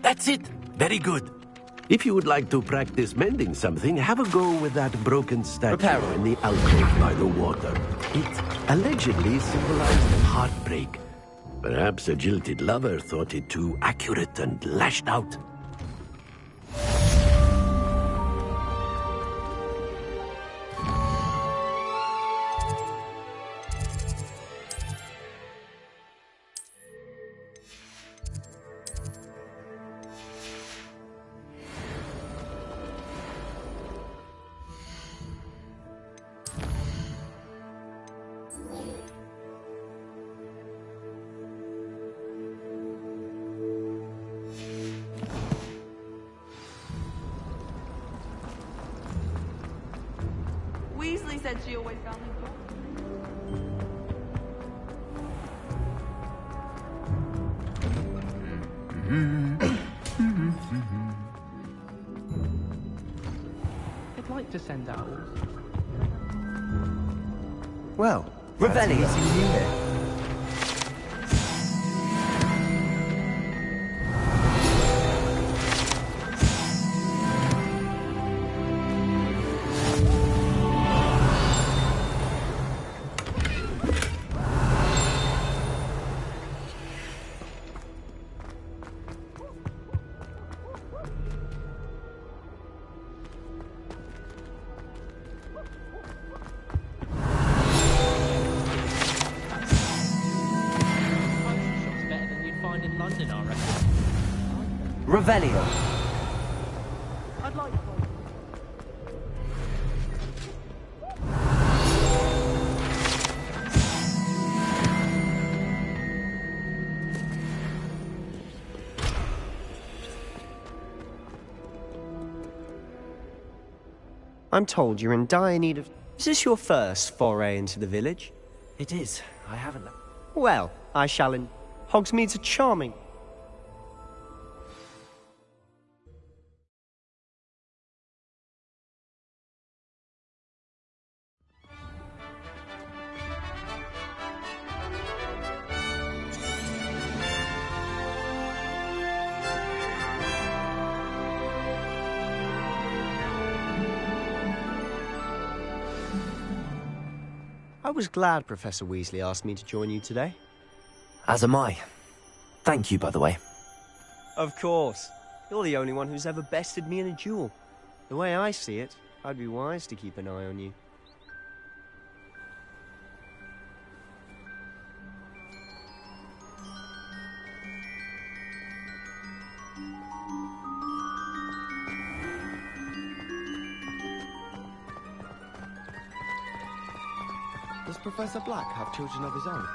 That's it. Very good. If you would like to practice mending something, have a go with that broken statue in the alcove by the water. It allegedly symbolized heartbreak. Perhaps a jilted lover thought it too accurate and lashed out. Weasley said she always found him cool. I'd like to send owls. Well, Revelio. Revelio. I'd like one. I'm told you're in dire need of... Is this your first foray into the village? It is. I haven't... Well, I shall in... Hogsmeade's a charming... I was glad Professor Weasley asked me to join you today. As am I. Thank you, by the way. Of course. You're the only one who's ever bested me in a duel. The way I see it, I'd be wise to keep an eye on you. Does Professor Black have children of his own?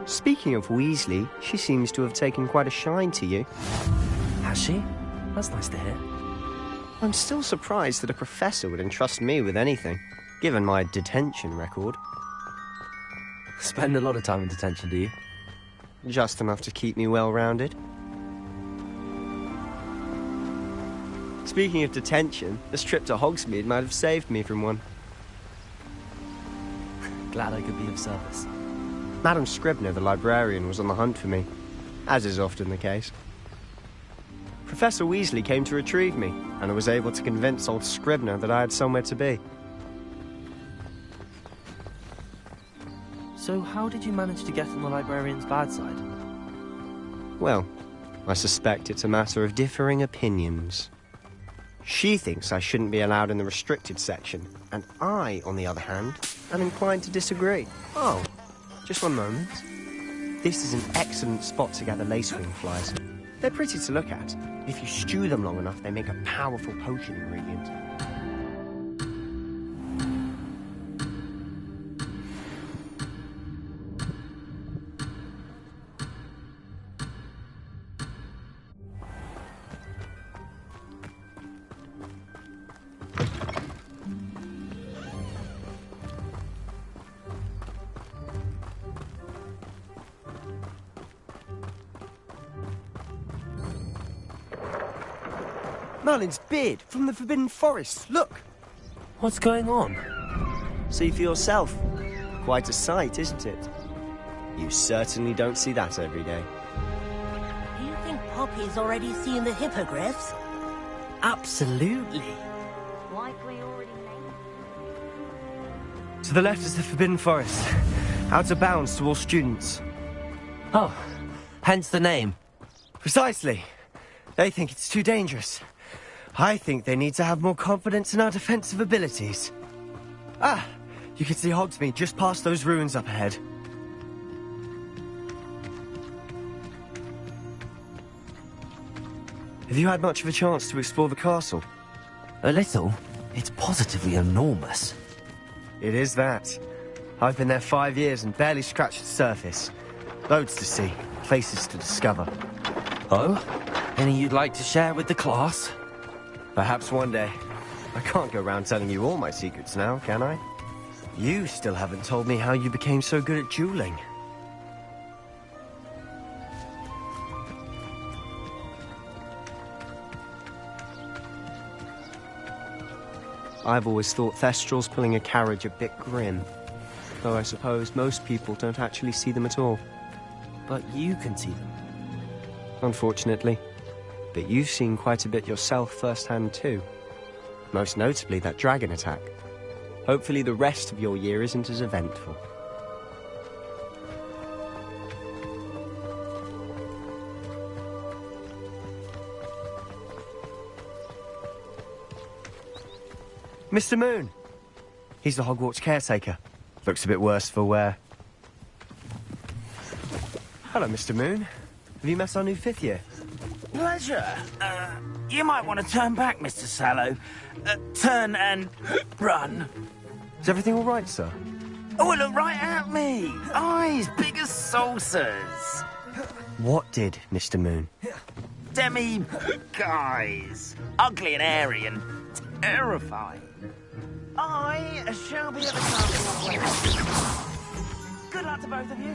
Speaking of Weasley, she seems to have taken quite a shine to you. Has she? That's nice to hear. I'm still surprised that a professor would entrust me with anything, given my detention record. Spend a lot of time in detention, do you? Just enough to keep me well-rounded. Speaking of detention, this trip to Hogsmeade might have saved me from one. Glad I could be of service. Madam Scribner, the librarian, was on the hunt for me, as is often the case. Professor Weasley came to retrieve me, and I was able to convince old Scribner that I had somewhere to be. So how did you manage to get on the librarian's bad side? Well, I suspect it's a matter of differing opinions. She thinks I shouldn't be allowed in the restricted section, and I, on the other hand, am inclined to disagree. Oh, just one moment. This is an excellent spot to gather lacewing flies. They're pretty to look at. If you stew them long enough, they make a powerful potion ingredient. Merlin's beard from the Forbidden Forest. Look! What's going on? See for yourself. Quite a sight, isn't it? You certainly don't see that every day. Do you think Poppy's already seen the hippogriffs? Absolutely. Likely already made. To the left is the Forbidden Forest. Out of bounds to all students. Oh, hence the name. Precisely. They think it's too dangerous. I think they need to have more confidence in our defensive abilities. Ah, you can see Hogsmeade just past those ruins up ahead. Have you had much of a chance to explore the castle? A little. It's positively enormous. It is that. I've been there 5 years and barely scratched the surface. Loads to see, places to discover. Oh? Any you'd like to share with the class? Perhaps one day. I can't go around telling you all my secrets now, can I? You still haven't told me how you became so good at dueling. I've always thought Thestrals pulling a carriage a bit grim. Though I suppose most people don't actually see them at all. But you can see them. Unfortunately. But you've seen quite a bit yourself firsthand too. Most notably that dragon attack. Hopefully the rest of your year isn't as eventful. Mr. Moon! He's the Hogwarts caretaker. Looks a bit worse for wear. Hello, Mr. Moon. Have you met our new 5th year? Pleasure. You might want to turn back, Mr. Sallow. Turn and run. Is everything all right, sir? Oh, look right at me. Eyes big as saucers. What did, Mr. Moon? Demi-guys. Ugly and airy and terrifying. I shall be at the castle. Good luck to both of you.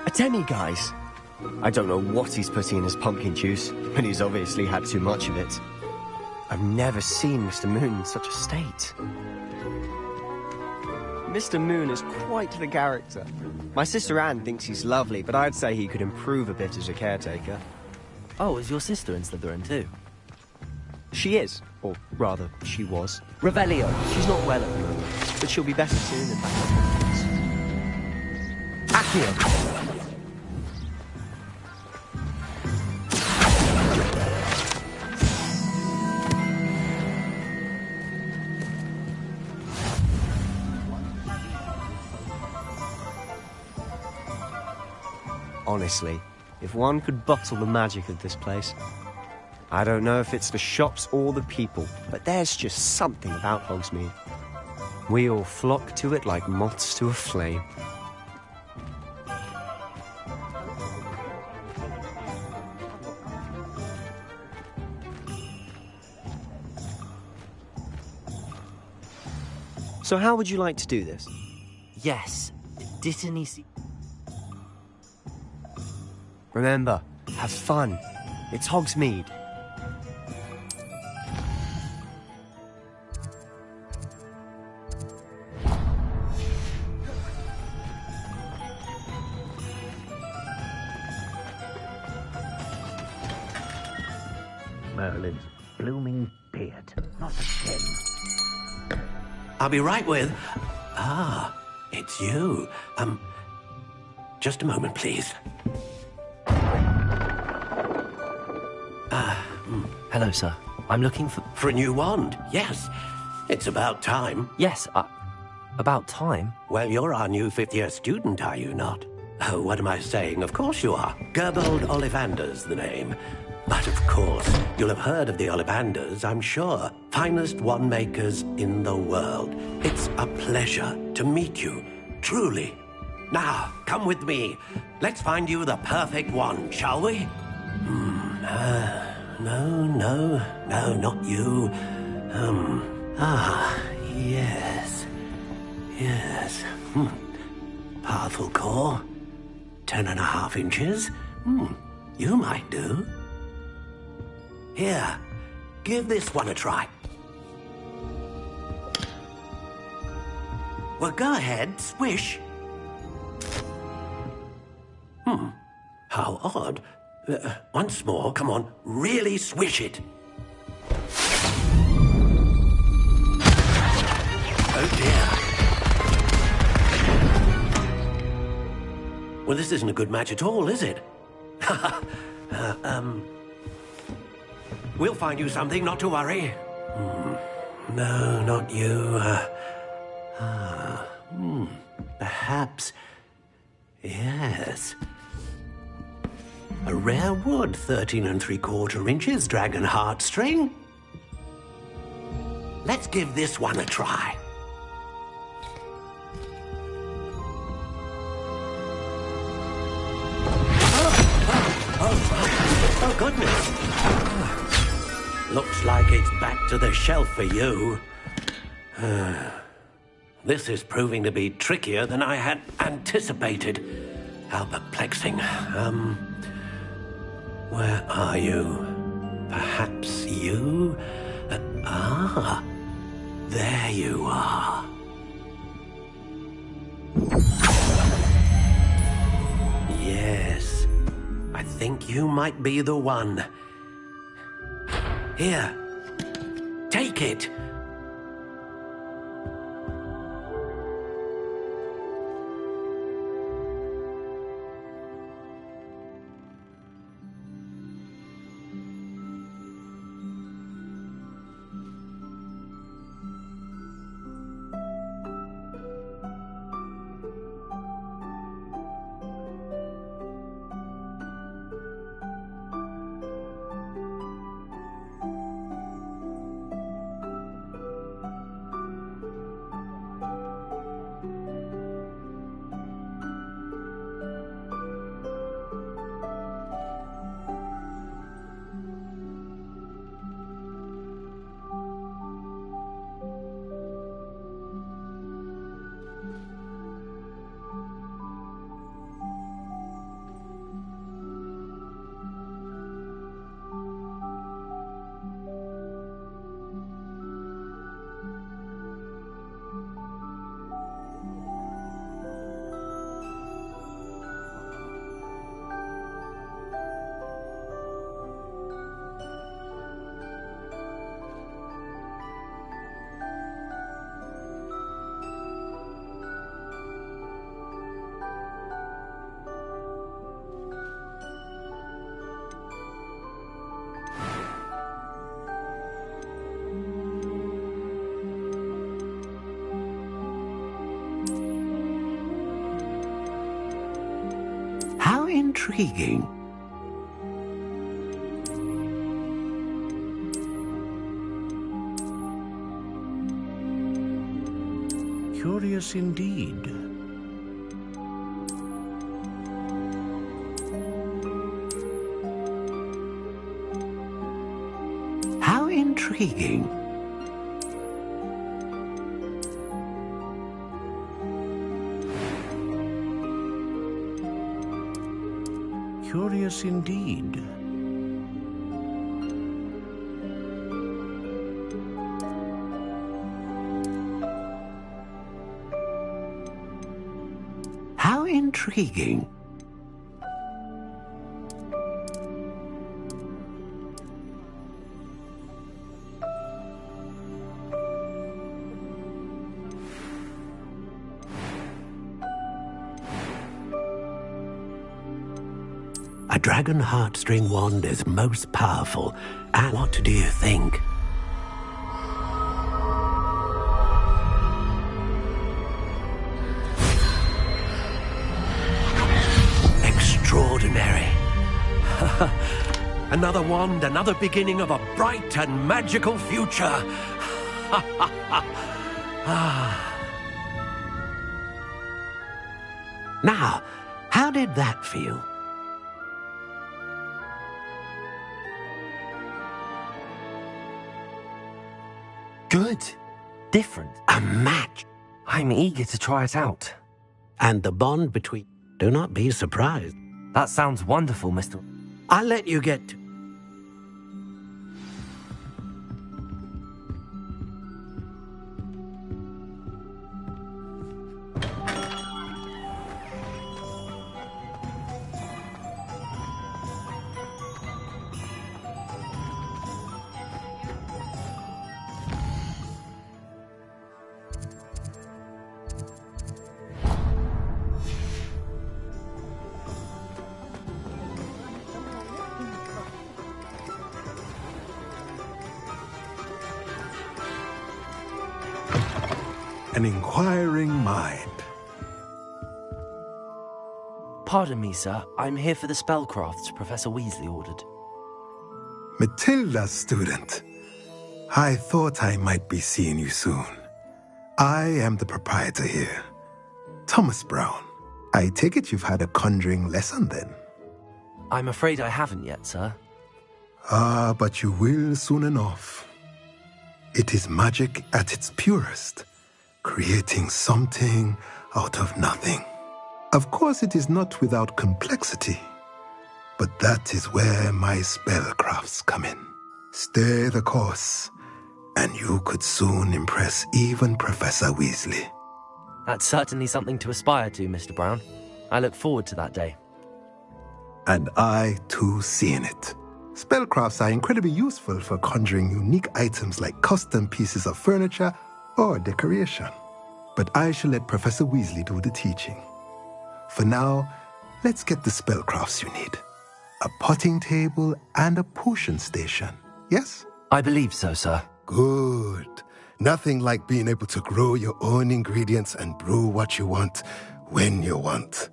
A demi-guise? I don't know what he's putting in his pumpkin juice, but he's obviously had too much of it. I've never seen Mr. Moon in such a state. Mr. Moon is quite the character. My sister Anne thinks he's lovely, but I'd say he could improve a bit as a caretaker. Oh, is your sister in Slytherin too? She is, or rather, she was. Revelio. She's not well at the moment, but she'll be better soon and back. Accio! Honestly, if one could bottle the magic of this place. I don't know if it's the shops or the people, but there's just something about Hogsmeade. We all flock to it like moths to a flame. So how would you like to do this? Yes. Didn't see... Remember, have fun. It's Hogsmeade. Merlin's blooming beard, not a skin. I'll be right with... Ah, it's you. Just a moment, please. Hello, sir. I'm looking for... For a new wand, yes. It's about time. Yes, about time. Well, you're our new 5th-year student, are you not? Oh, what am I saying? Of course you are. Gerbold Ollivander's the name. But of course, you'll have heard of the Ollivanders, I'm sure. Finest wand makers in the world. It's a pleasure to meet you, truly. Now, come with me. Let's find you the perfect wand, shall we? No, not you. Yes. Powerful core. 10.5 inches. You might do. Here, give this one a try. Well, go ahead, swish. How odd. Once more, come on, really swish it. Oh dear. Well, this isn't a good match at all, is it? We'll find you something, not to worry. No, not you. Perhaps. Yes. A rare wood, 13 3/4 inches, dragon heartstring. Let's give this one a try. Oh, goodness. Looks like it's back to the shelf for you. This is proving to be trickier than I had anticipated. How perplexing. Where are you? Perhaps you? There you are. Yes, I think you might be the one. Here, take it. How intriguing. Curious indeed. How intriguing. Curious indeed. How intriguing. A dragon heartstring wand is most powerful. And what do you think? Extraordinary. Another wand, another beginning of a bright and magical future. Now, how did that feel? Good. Different. A match. I'm eager to try it out. And the bond between... Do not be surprised. That sounds wonderful, Mr. I'll let you get... an inquiring mind. Pardon me, sir. I'm here for the spellcrafts Professor Weasley ordered. Matilda, student. I thought I might be seeing you soon. I am the proprietor here, Thomas Brown. I take it you've had a conjuring lesson then? I'm afraid I haven't yet, sir. Ah, but you will soon enough. It is magic at its purest, creating something out of nothing. Of course, it is not without complexity, but that is where my spellcrafts come in. Stay the course, and you could soon impress even Professor Weasley. That's certainly something to aspire to, Mr. Brown. I look forward to that day. And I, too, seeing it. Spellcrafts are incredibly useful for conjuring unique items like custom pieces of furniture or decoration. But I shall let Professor Weasley do the teaching. For now, let's get the spellcrafts you need. A potting table and a potion station, yes? I believe so, sir. Good. Nothing like being able to grow your own ingredients and brew what you want when you want.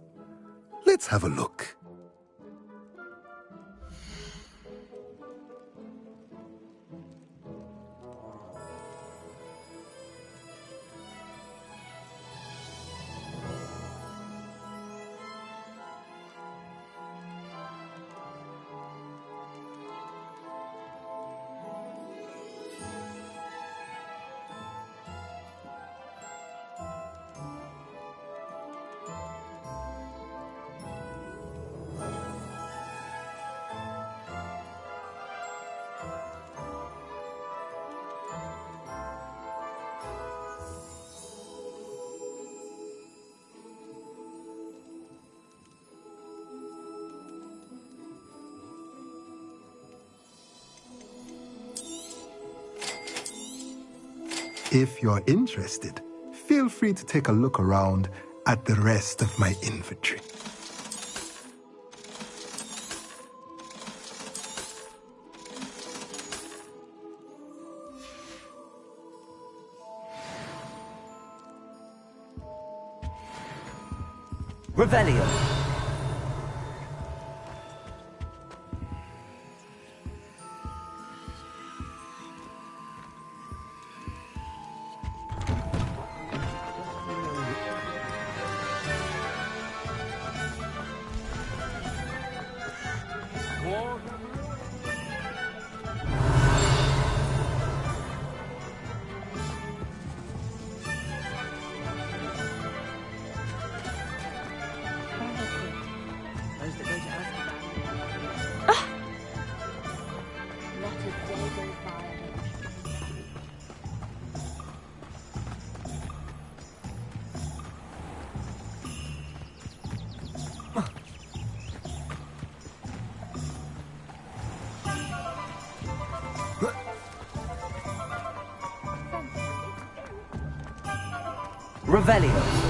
Let's have a look. If you're interested, feel free to take a look around at the rest of my inventory. Revelio. Revelio.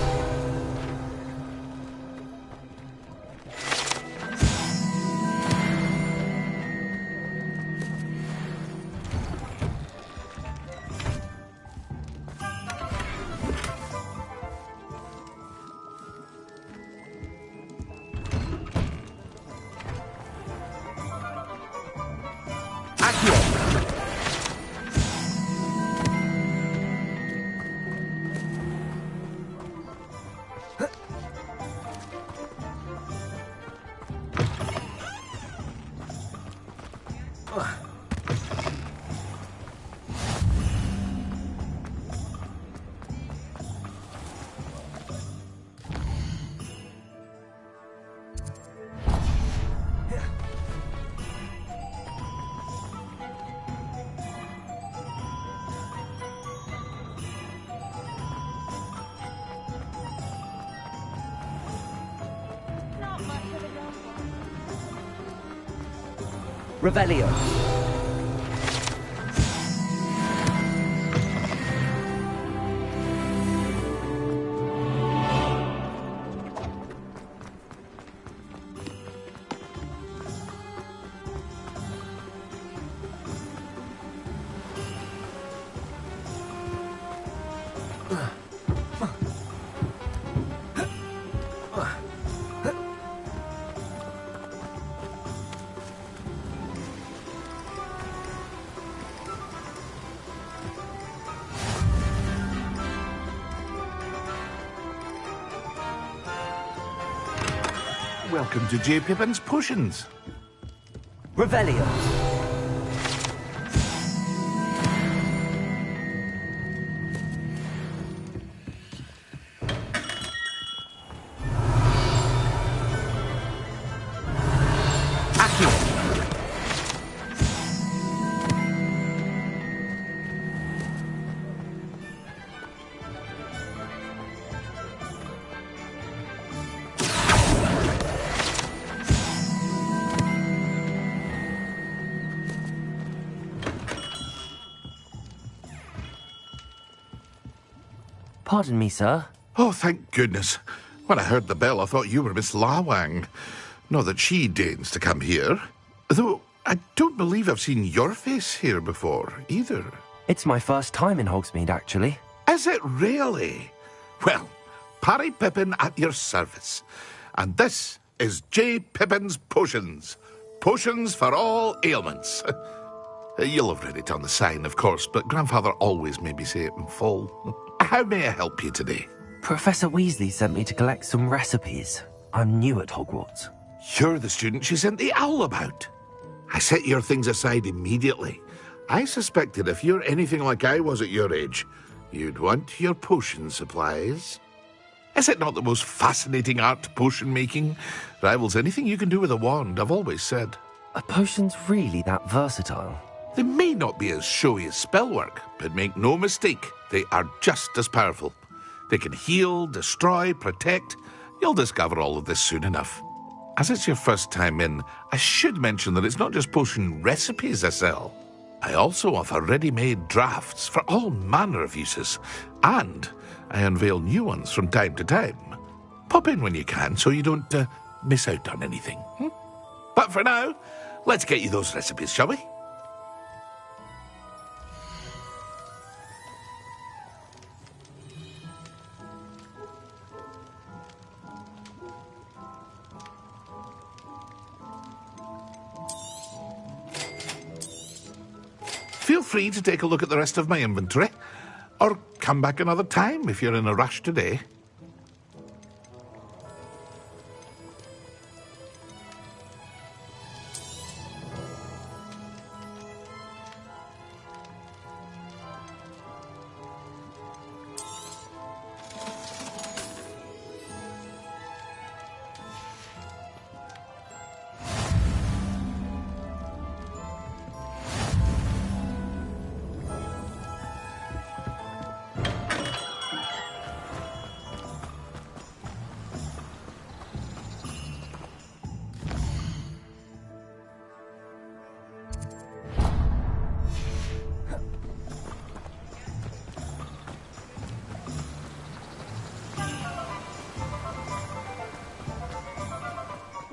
Revelio. welcome to J. Pippin's Potions. Revelio. Pardon me, sir. Oh, thank goodness. When I heard the bell, I thought you were Miss Lawang. Not that she deigns to come here. Though, I don't believe I've seen your face here before, either. It's my first time in Hogsmeade, actually. Is it really? Well, Parry Pippin at your service. And this is J. Pippin's Potions. Potions for all ailments. You'll have read it on the sign, of course, but Grandfather always made me say it in full. How may I help you today? Professor Weasley sent me to collect some recipes. I'm new at Hogwarts. You're the student she sent the owl about. I set your things aside immediately. I suspected if you're anything like I was at your age, you'd want your potion supplies. Is it not the most fascinating art, potion making? Rivals anything you can do with a wand, I've always said. Are potions really that versatile? They may not be as showy as spellwork, but make no mistake, they are just as powerful. They can heal, destroy, protect. You'll discover all of this soon enough. As it's your first time in, I should mention that it's not just potion recipes I sell. I also offer ready-made drafts for all manner of uses, and I unveil new ones from time to time. Pop in when you can so you don't miss out on anything. But for now, let's get you those recipes, shall we? Feel free to take a look at the rest of my inventory, or come back another time if you're in a rush today.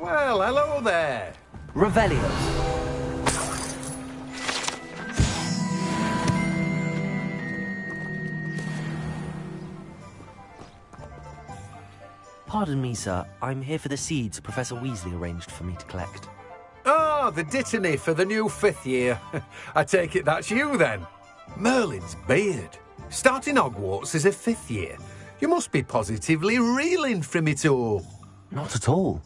Well, hello there. Revelio. Pardon me, sir. I'm here for the seeds Professor Weasley arranged for me to collect. Oh, the dittany for the new 5th year. I take it that's you, then. Merlin's beard. Starting Hogwarts as a 5th year. You must be positively reeling from it all. Not at all.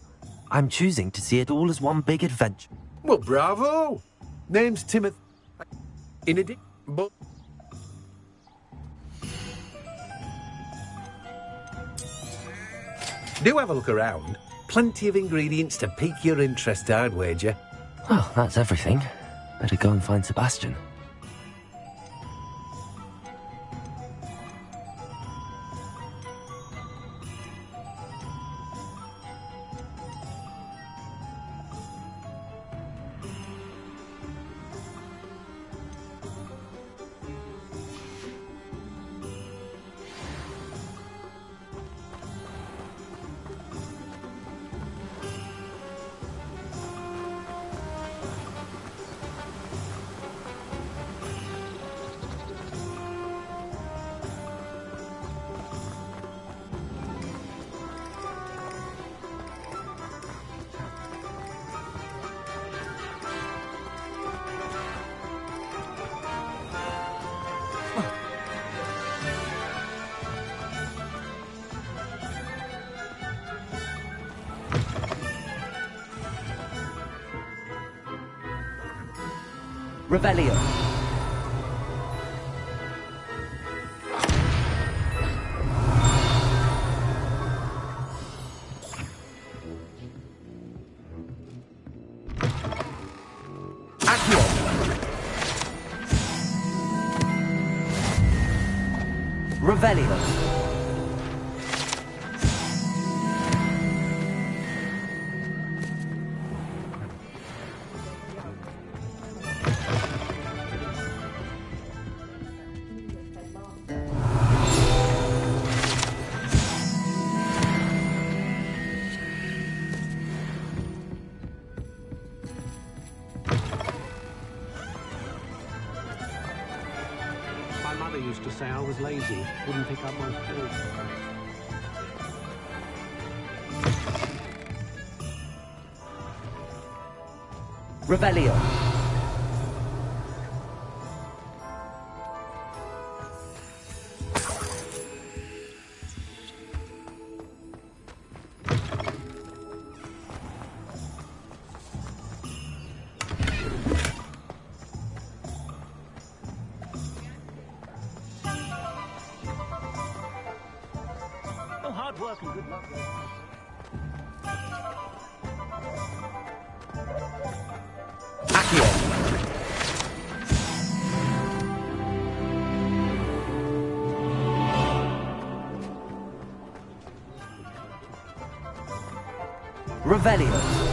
I'm choosing to see it all as one big adventure. Well, bravo. Name's Timothy. But do have a look around. Plenty of ingredients to pique your interest, I'd wager. Well, that's everything. Better go and find Sebastian. Revelio. Revelio. My mother used to say I was lazy, wouldn't pick up my food. Revelio. Oh, hard work and good luck. Revelio.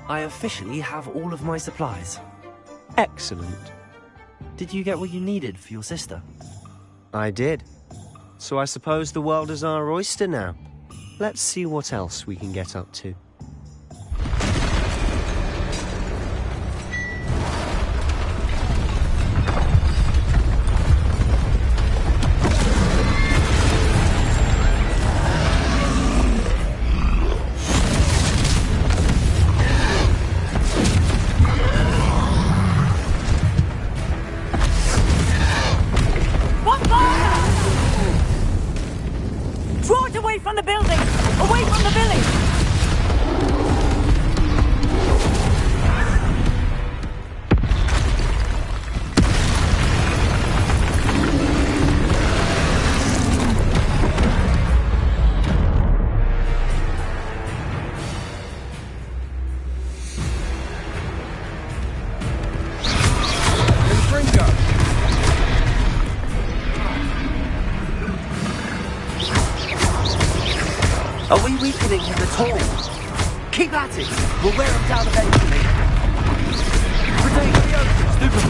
I officially have all of my supplies. Excellent. Did you get what you needed for your sister? I did. So I suppose the world is our oyster now. Let's see what else we can get up to. From the building! Away from the village! Are we weakening him at all? Keep at it! We'll wear him down eventually. Protect the ocean, stupid!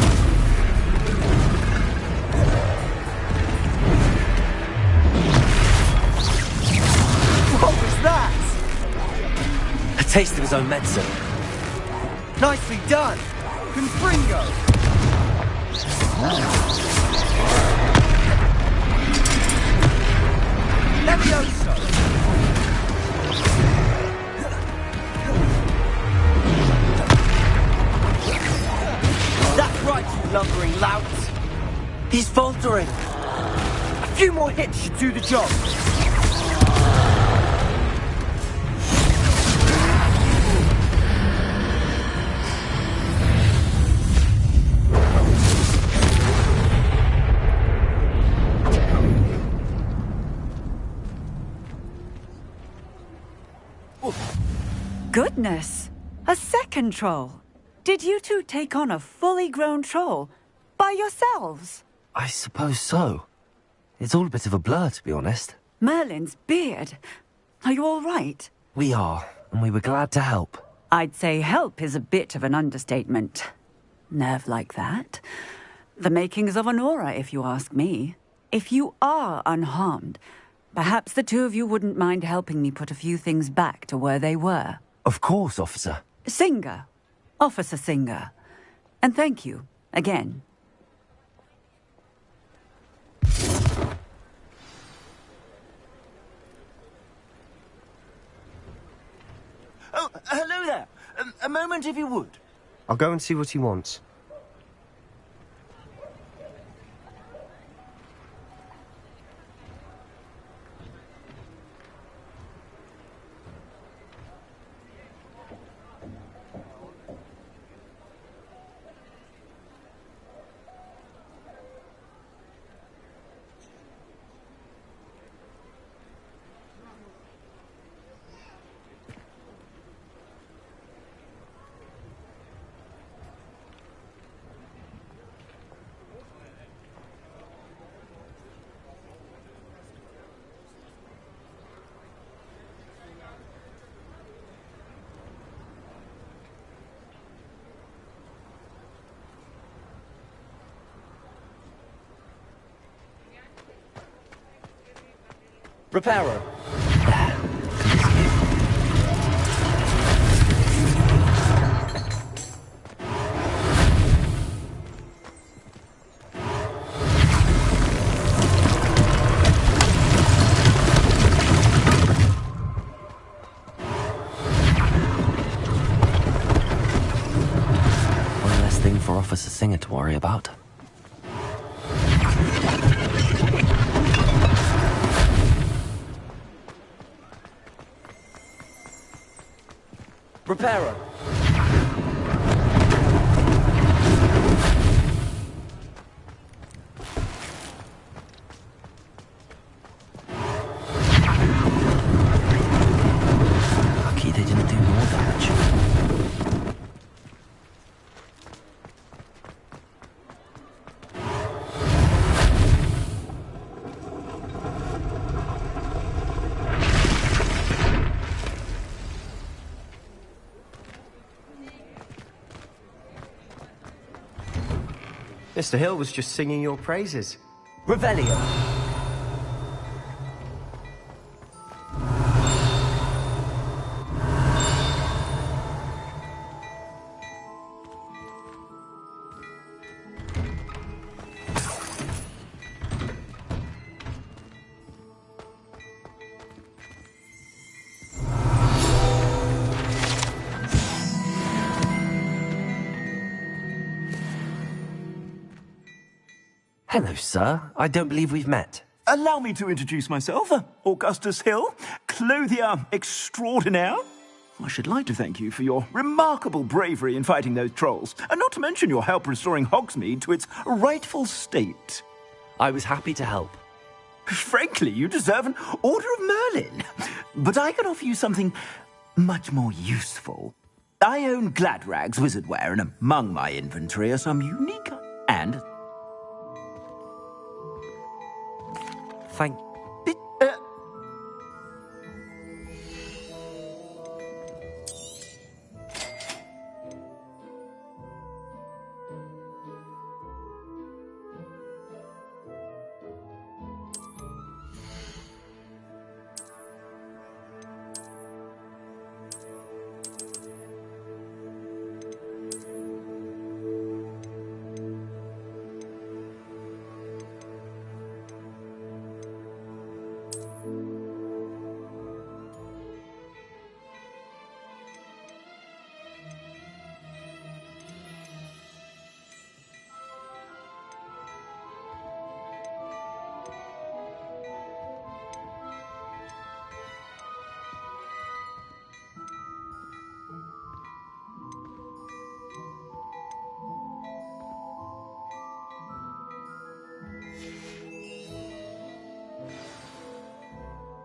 What was that? A taste of his own medicine. Nicely done! Confringo! Levioso! That's right, you lumbering lout! He's faltering! A few more hits should do the job! Goodness! A second troll! Did you two take on a fully grown troll by yourselves? I suppose so. It's all a bit of a blur, to be honest. Merlin's beard. Are you all right? We are, and we were glad to help. I'd say help is a bit of an understatement. Nerve like that. The makings of an aura, if you ask me. If you are unharmed, perhaps the two of you wouldn't mind helping me put a few things back to where they were. Of course, officer. Singer. Officer Singer. And thank you, again. Oh, hello there. A moment, if you would. I'll go and see what he wants. Reparo. One less thing for Officer Singer to worry about. Reparo. Lucky they didn't do more damage. Mr. Hill was just singing your praises. Revelio. Hello, sir. I don't believe we've met. Allow me to introduce myself, Augustus Hill, clothier extraordinaire. I should like to thank you for your remarkable bravery in fighting those trolls, and not to mention your help restoring Hogsmeade to its rightful state. I was happy to help. Frankly, you deserve an Order of Merlin. But I can offer you something much more useful. I own Gladrag's wizardwear, and among my inventory are some unique and... Thank...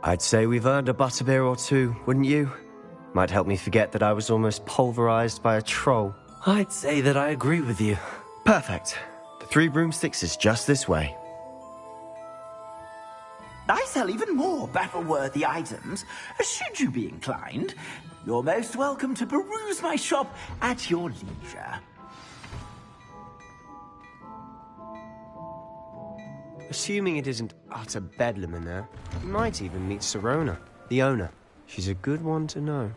I'd say we've earned a butterbeer or two, wouldn't you? Might help me forget that I was almost pulverized by a troll. I'd say that I agree with you. Perfect. The 3 broomsticks is just this way. I sell even more battle-worthy items. Should you be inclined, you're most welcome to peruse my shop at your leisure. Assuming it isn't utter bedlam in there, you might even meet Sirona, the owner. She's a good one to know.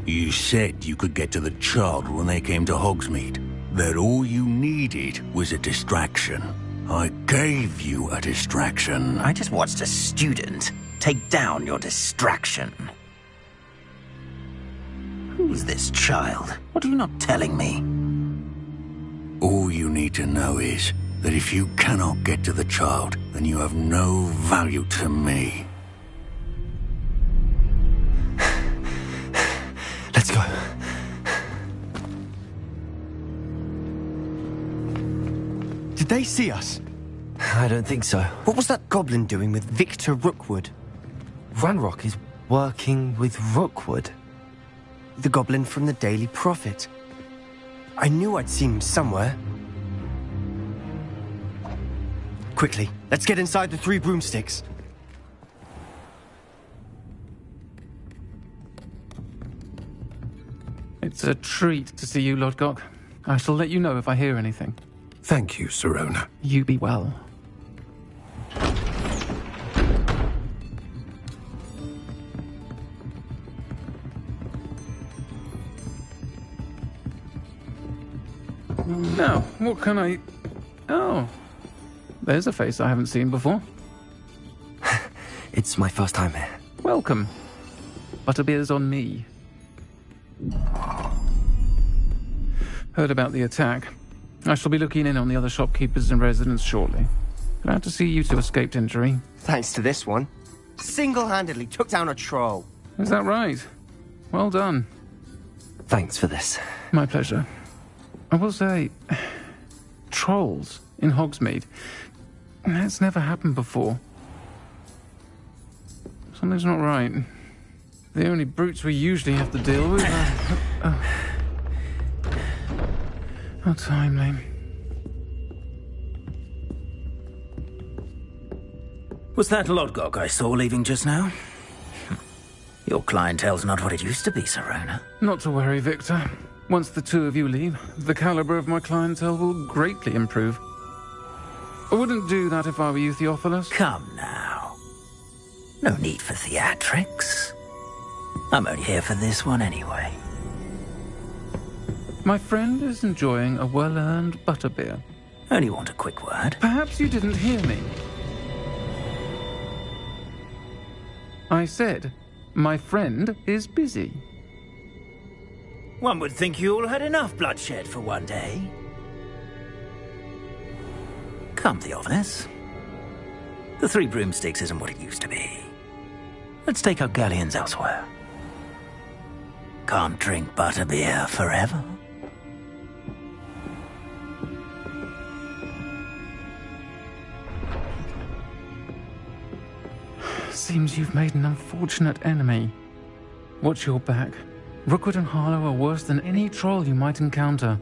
You said you could get to the child when they came to Hogsmeade. That all you needed was a distraction. I gave you a distraction. I just watched a student take down your distraction. Who's this child? What are you not telling me? All you need to know is that if you cannot get to the child, then you have no value to me. Let's go. Did they see us? I don't think so. What was that goblin doing with Victor Rookwood? Ranrock is working with Rookwood. The goblin from the Daily Prophet. I knew I'd seen him somewhere. Quickly, let's get inside the three broomsticks. It's a treat to see you, Lodgok. I shall let you know if I hear anything. Thank you, Sirona. You be well. Now, what can I... Oh, there's a face I haven't seen before. It's my first time here. Welcome. Butterbeer's on me. Heard about the attack. I shall be looking in on the other shopkeepers and residents shortly. Glad to see you two escaped injury. Thanks to this one. Single-handedly took down a troll. Is that right? Well done. Thanks for this. My pleasure. I will say, trolls in Hogsmeade. That's never happened before. Something's not right. The only brutes we usually have to deal with are... How timely. Was that Lodgok I saw leaving just now? Your clientele's not what it used to be, Serona. Not to worry, Victor. Once the two of you leave, the caliber of my clientele will greatly improve. I wouldn't do that if I were you, Theophilus. Come now. No need for theatrics. I'm only here for this one anyway. My friend is enjoying a well-earned butterbeer. Only want a quick word. Perhaps you didn't hear me. I said, my friend is busy. One would think you all had enough bloodshed for one day. Come, Theophilus. The Three Broomsticks isn't what it used to be. Let's take our galleons elsewhere. Can't drink butterbeer forever. Seems you've made an unfortunate enemy. Watch your back. Rookwood and Harlow are worse than any troll you might encounter.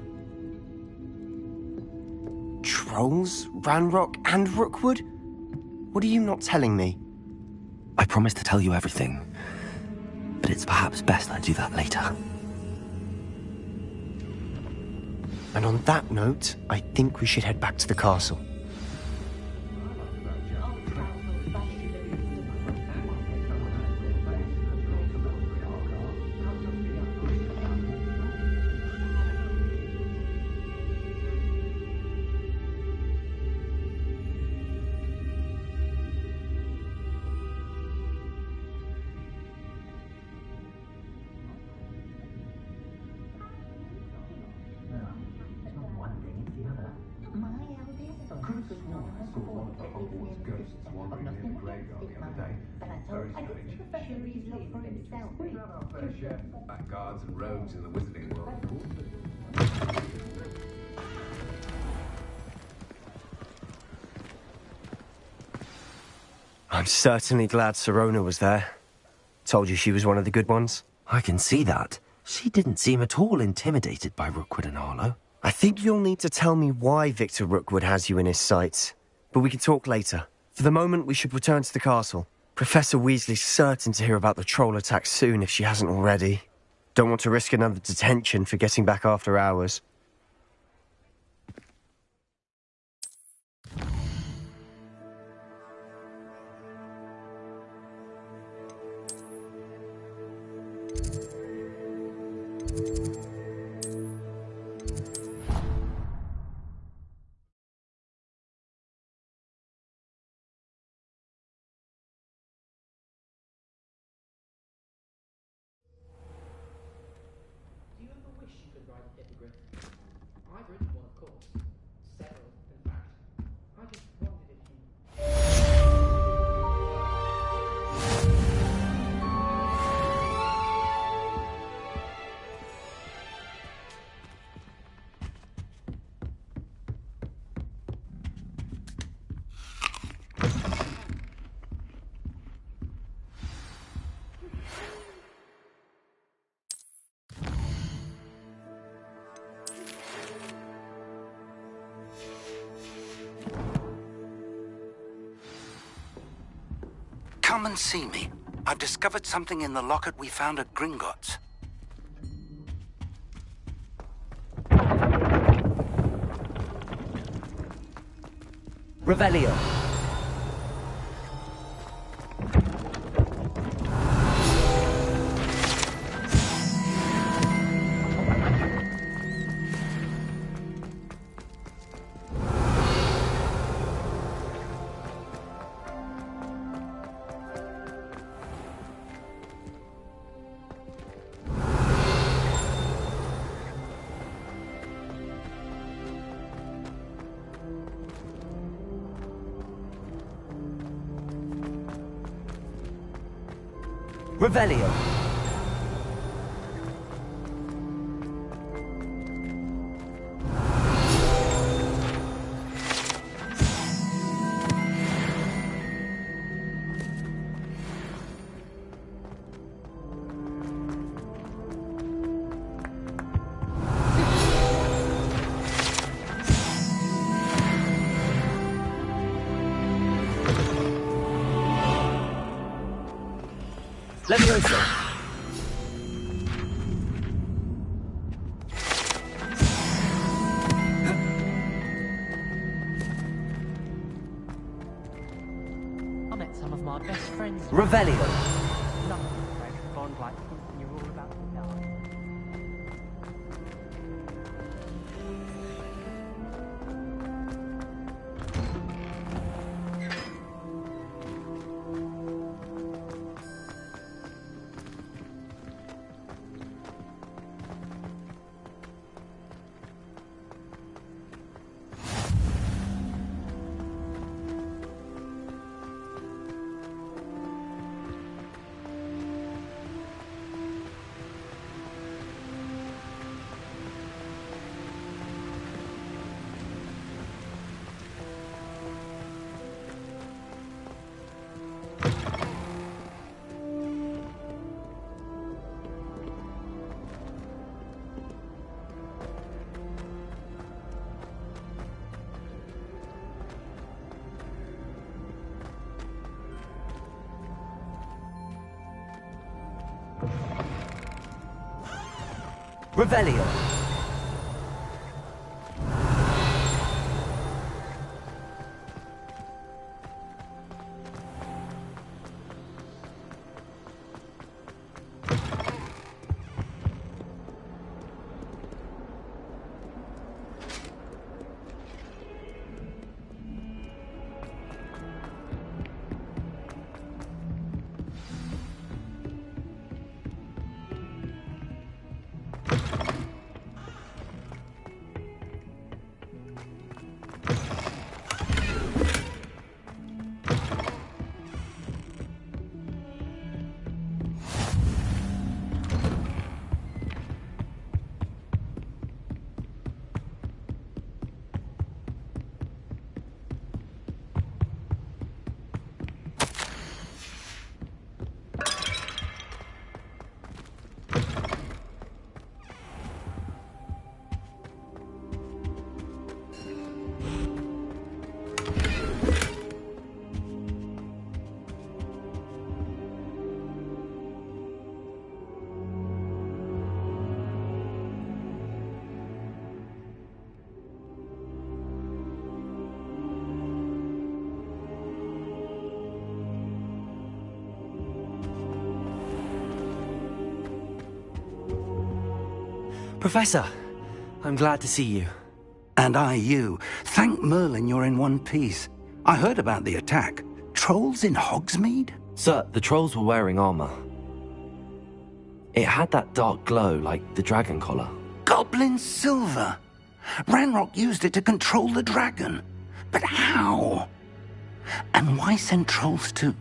Trolls? Ranrock and Rookwood? What are you not telling me? I promised to tell you everything, but it's perhaps best I do that later. And on that note, I think we should head back to the castle. Back guards and rogues in the wizarding world. I'm certainly glad Serona was there. Told you she was one of the good ones. I can see that. She didn't seem at all intimidated by Rookwood and Harlow. I think you'll need to tell me why Victor Rookwood has you in his sights. But we can talk later. For the moment, we should return to the castle. Professor Weasley's certain to hear about the troll attack soon if she hasn't already. Don't want to risk another detention for getting back after hours. Come and see me. I've discovered something in the locket we found at Gringotts. Revelio. Revelio. Levioso! I met some of my best friends. Revelio! Nothing fresh bond like thinking you're all about to die. Revelio! Professor, I'm glad to see you. And I you. Thank Merlin you're in one piece. I heard about the attack. Trolls in Hogsmeade? Sir, the trolls were wearing armor. It had that dark glow like the dragon collar. Goblin silver! Ranrock used it to control the dragon. But how? And why send trolls to...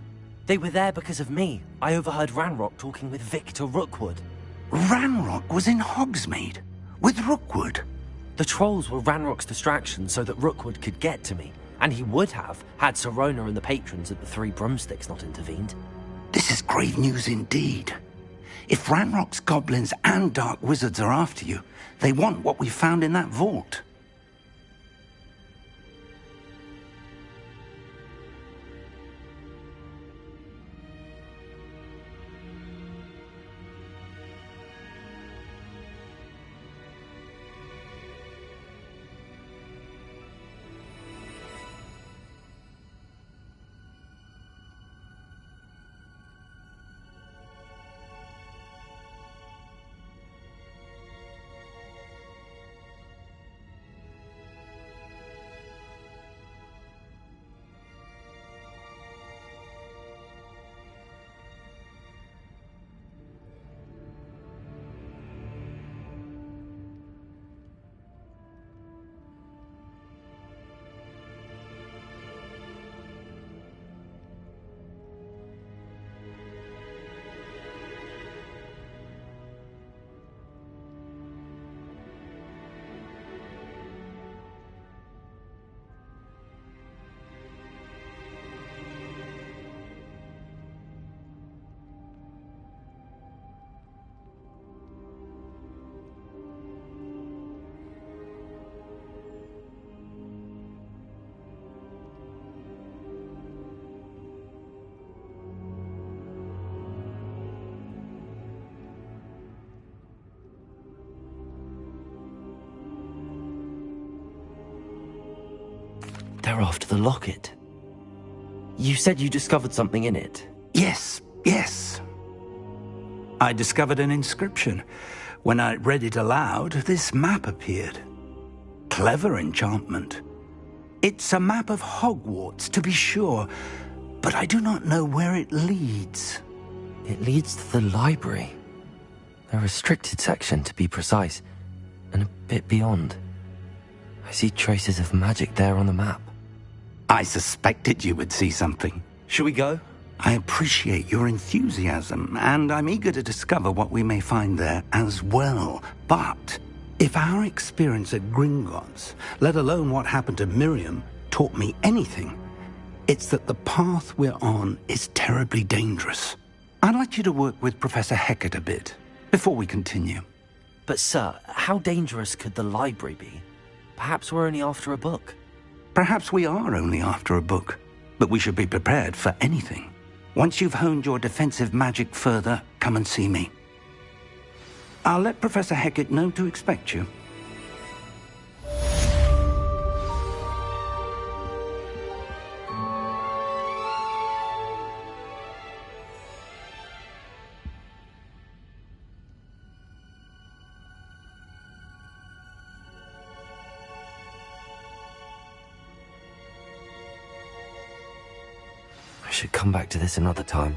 They were there because of me. I overheard Ranrock talking with Victor Rookwood. Ranrock was in Hogsmeade? With Rookwood? The trolls were Ranrock's distraction so that Rookwood could get to me. And he would have, had Sirona and the patrons at the Three Broomsticks not intervened. This is grave news indeed. If Ranrock's goblins and dark wizards are after you, they want what we found in that vault. They're after the locket. You said you discovered something in it. Yes. I discovered an inscription. When I read it aloud, this map appeared. Clever enchantment. It's a map of Hogwarts, to be sure, but I do not know where it leads. It leads to the library. A restricted section, to be precise, and a bit beyond. I see traces of magic there on the map. I suspected you would see something. Shall we go? I appreciate your enthusiasm, and I'm eager to discover what we may find there as well. But if our experience at Gringotts, let alone what happened to Miriam, taught me anything, it's that the path we're on is terribly dangerous. I'd like you to work with Professor Hecat a bit before we continue. But sir, how dangerous could the library be? Perhaps we're only after a book. Perhaps we are only after a book, but we should be prepared for anything. Once you've honed your defensive magic further, come and see me. I'll let Professor Hecat know to expect you. I should come back to this another time.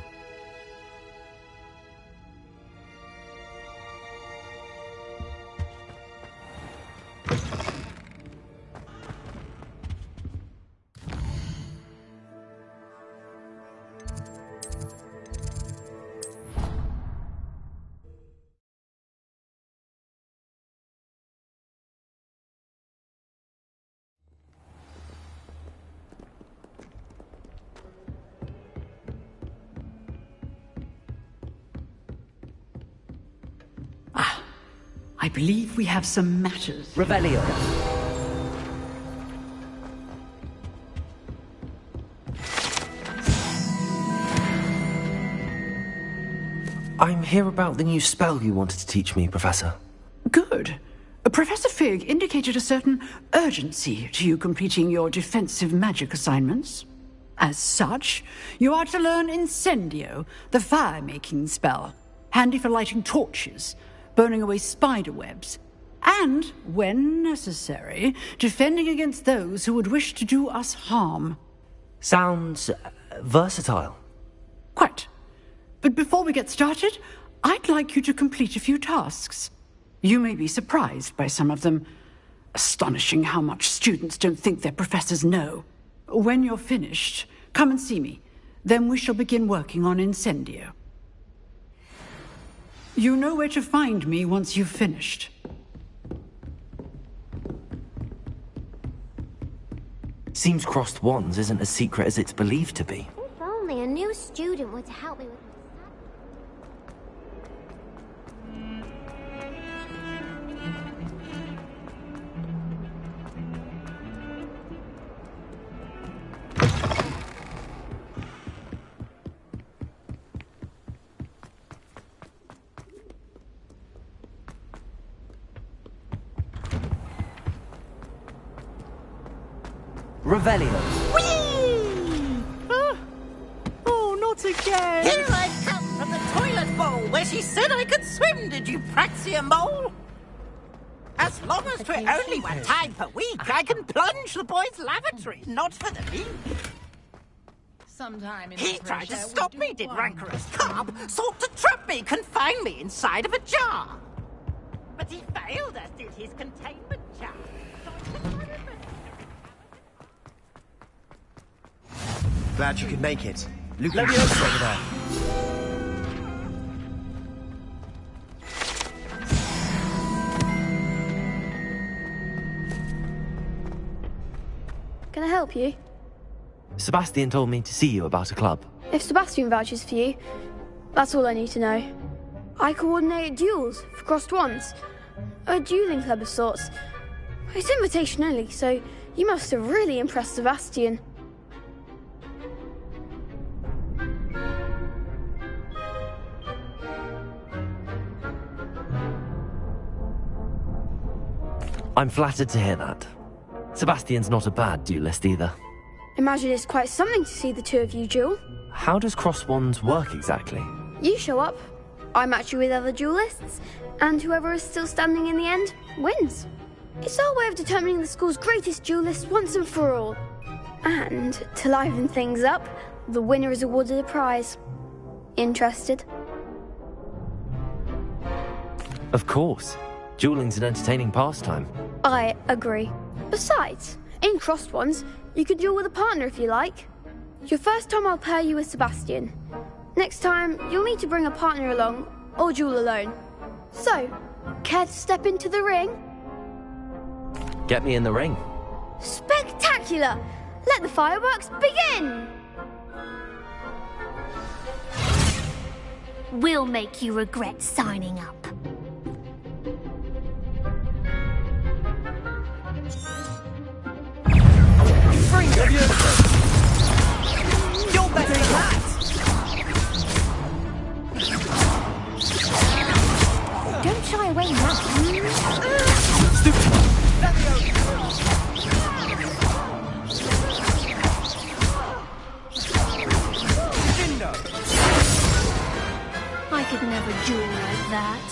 I believe we have some matters. Revelio. I'm here about the new spell you wanted to teach me, Professor. Good. Professor Fig indicated a certain urgency to you completing your defensive magic assignments. As such, you are to learn Incendio, the fire-making spell, handy for lighting torches, burning away spider webs, and, when necessary, defending against those who would wish to do us harm. Sounds versatile. Quite. But before we get started, I'd like you to complete a few tasks. You may be surprised by some of them. Astonishing how much students don't think their professors know. When you're finished, come and see me. Then we shall begin working on Incendio. You know where to find me once you've finished. Seems crossed wands isn't as secret as it's believed to be. If only a new student were to help me with... Revelio. Whee! Oh, not again! Here I've come from the toilet bowl where she said I could swim, did you praxia mole? As long as we're only one time per week, I can plunge the boys' lavatory, not for the league. Sometime in He tried to stop me, did rancorous carp, sought to trap me, confine me inside of a jar. But he failed, as did his containment jar. Glad you could make it. Leviosa over there. Can I help you? Sebastian told me to see you about a club. If Sebastian vouches for you, that's all I need to know. I coordinate duels for crossed wands. A dueling club of sorts. It's invitation only, so you must have really impressed Sebastian. I'm flattered to hear that. Sebastian's not a bad duelist either. Imagine it's quite something to see the two of you duel. How does cross wands work exactly? You show up, I match you with other duelists, and whoever is still standing in the end wins. It's our way of determining the school's greatest duelist once and for all. And to liven things up, the winner is awarded a prize. Interested? Of course. Dueling's an entertaining pastime. I agree. Besides, in crossed ones, you can duel with a partner if you like. Your first time I'll pair you with Sebastian. Next time, you'll need to bring a partner along, or duel alone. So, care to step into the ring? Get me in the ring. Spectacular! Let the fireworks begin! We'll make you regret signing up. Bring it! You're better than that! Don't shy away now. Stupid! Let me over! I could never duel like that.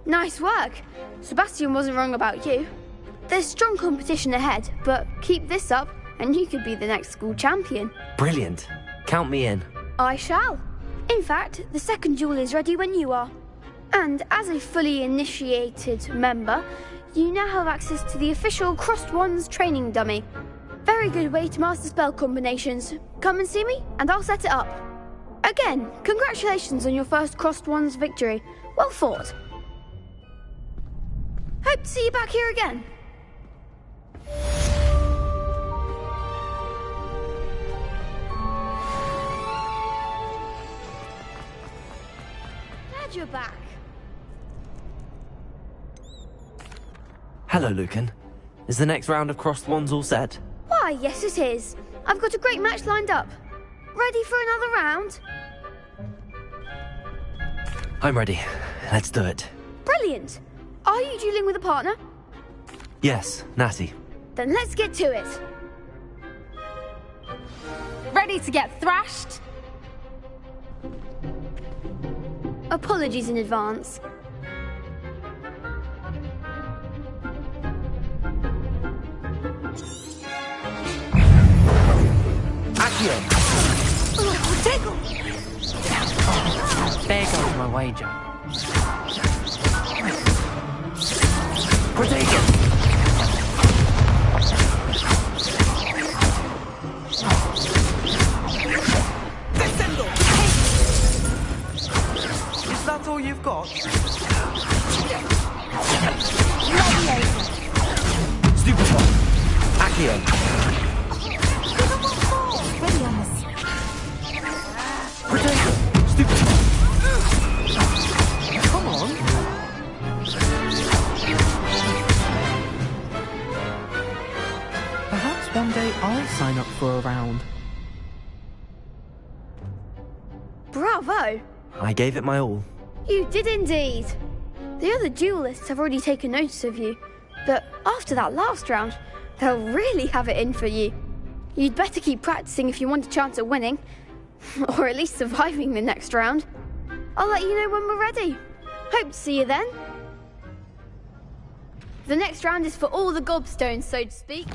Nice work. Sebastian wasn't wrong about you. There's strong competition ahead, but keep this up and you could be the next school champion. Brilliant. Count me in. I shall. In fact, the second duel is ready when you are. And as a fully initiated member, you now have access to the official Crossed Wands training dummy. Very good way to master spell combinations. Come and see me, and I'll set it up. Again, congratulations on your first Crossed Wands victory. Well fought. Hope to see you back here again. Glad you're back. Hello, Lucan. Is the next round of crossed wands all set? Why, yes it is. I've got a great match lined up. Ready for another round? I'm ready. Let's do it. Brilliant. Are you dueling with a partner? Yes, Natty. Then let's get to it. Ready to get thrashed? Apologies in advance. Accio! Oh, tickle! There goes my wager. Protego! Descendo! Is that all you've got? Stupid one. Accio. Ready on this. Protego. Stupid one. Come on. Perhaps one day I'll sign up for a round. Bravo! I gave it my all. You did indeed. The other duelists have already taken notice of you, but after that last round, they'll really have it in for you. You'd better keep practicing if you want a chance at winning, or at least surviving the next round. I'll let you know when we're ready. Hope to see you then. The next round is for all the gobstones, so to speak.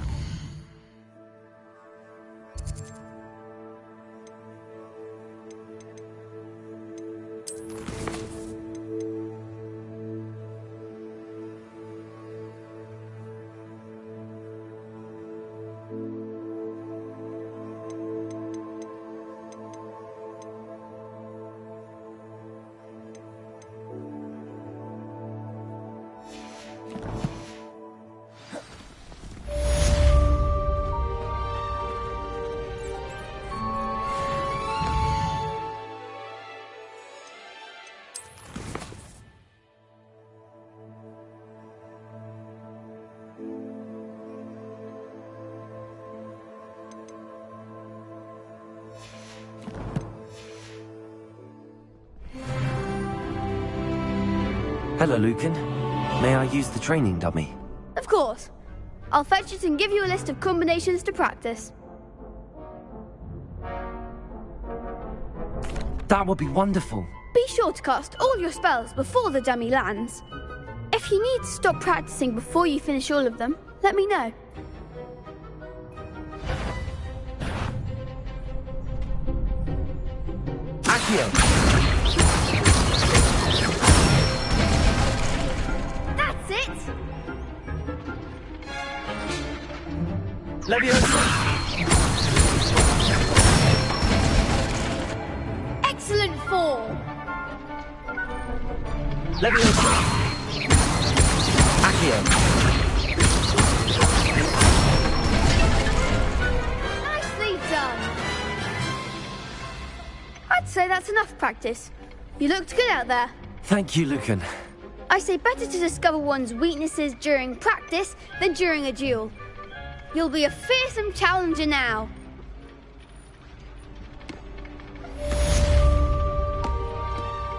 Hello, Lucan. May I use the training dummy? Of course. I'll fetch it and give you a list of combinations to practice. That would be wonderful. Be sure to cast all your spells before the dummy lands. If you need to stop practicing before you finish all of them, let me know. Accio! That's it! Leviosa! Excellent form! Leviosa! Accio! Nicely done! I'd say that's enough practice. You looked good out there. Thank you, Lucan. I say better to discover one's weaknesses during practice than during a duel. You'll be a fearsome challenger now.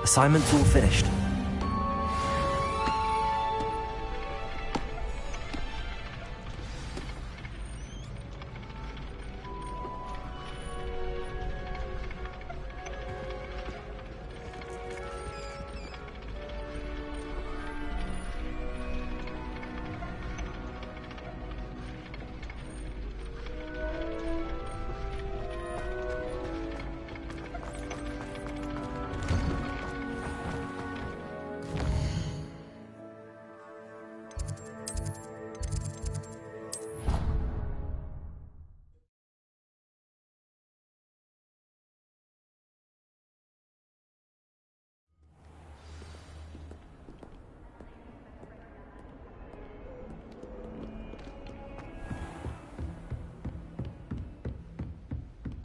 Assignment's all finished.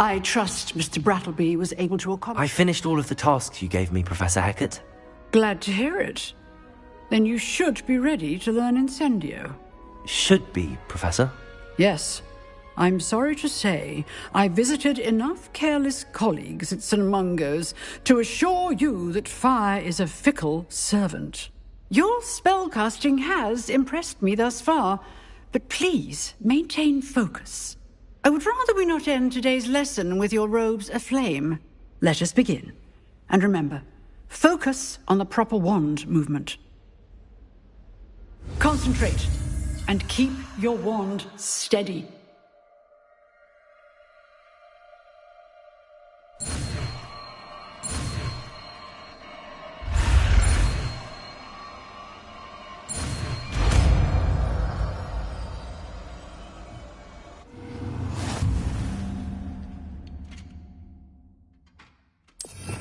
I trust Mr. Brattleby was able to accomplish... I finished all of the tasks you gave me, Professor Hecat. Glad to hear it. Then you should be ready to learn Incendio. Should be, Professor. Yes. I'm sorry to say, I visited enough careless colleagues at St. Mungo's to assure you that fire is a fickle servant. Your spellcasting has impressed me thus far, but please maintain focus. I would rather we not end today's lesson with your robes aflame. Let us begin. And remember, focus on the proper wand movement. Concentrate, and keep your wand steady.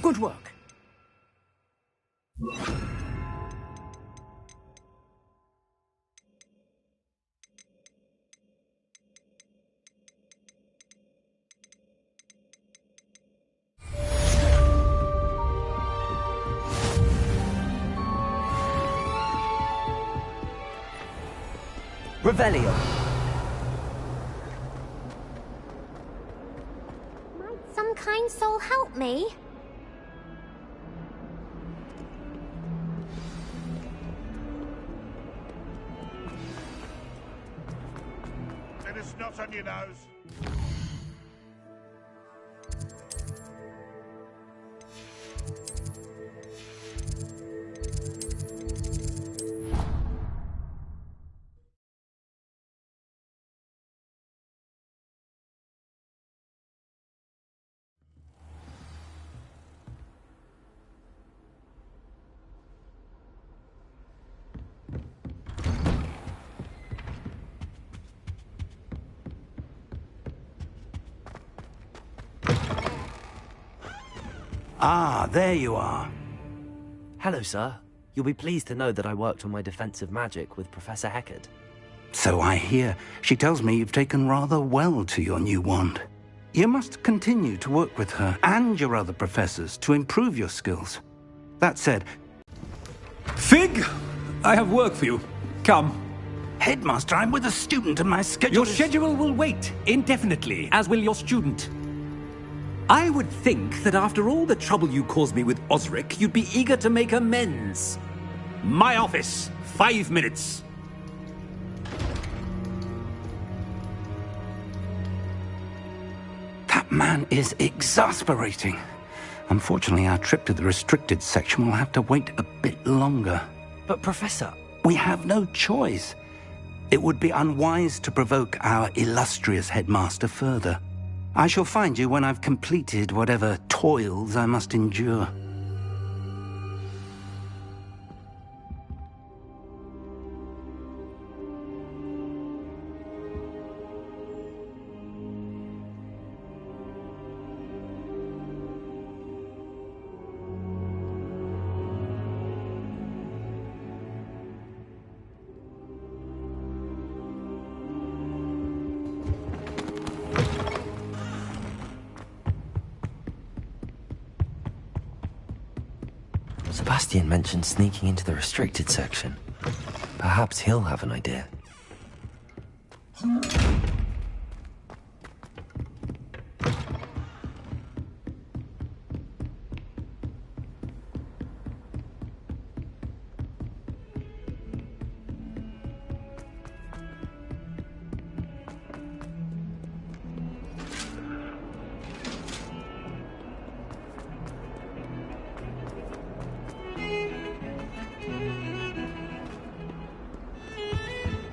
Good work. Revelio. Might some kind soul help me? Then it's not on your nose. Ah, there you are. Hello, sir. You'll be pleased to know that I worked on my defensive magic with Professor Hecat. So I hear. She tells me you've taken rather well to your new wand. You must continue to work with her and your other professors to improve your skills. That said... Fig! I have work for you. Come. Headmaster, I'm with a student and my schedule Your schedule will wait indefinitely, as will your student. I would think that after all the trouble you caused me with Osric, you'd be eager to make amends. My office, 5 minutes. man is exasperating. Unfortunately, our trip to the restricted section will have to wait a bit longer. But, Professor... We have no choice. It would be unwise to provoke our illustrious headmaster further. I shall find you when I've completed whatever toils I must endure. Sebastian mentioned sneaking into the restricted section. Perhaps he'll have an idea.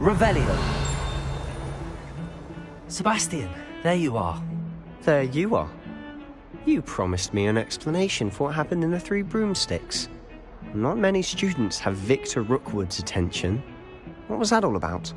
Revelio. Sebastian, there you are. There you are. You promised me an explanation for what happened in the Three Broomsticks. Not many students have Victor Rookwood's attention. What was that all about?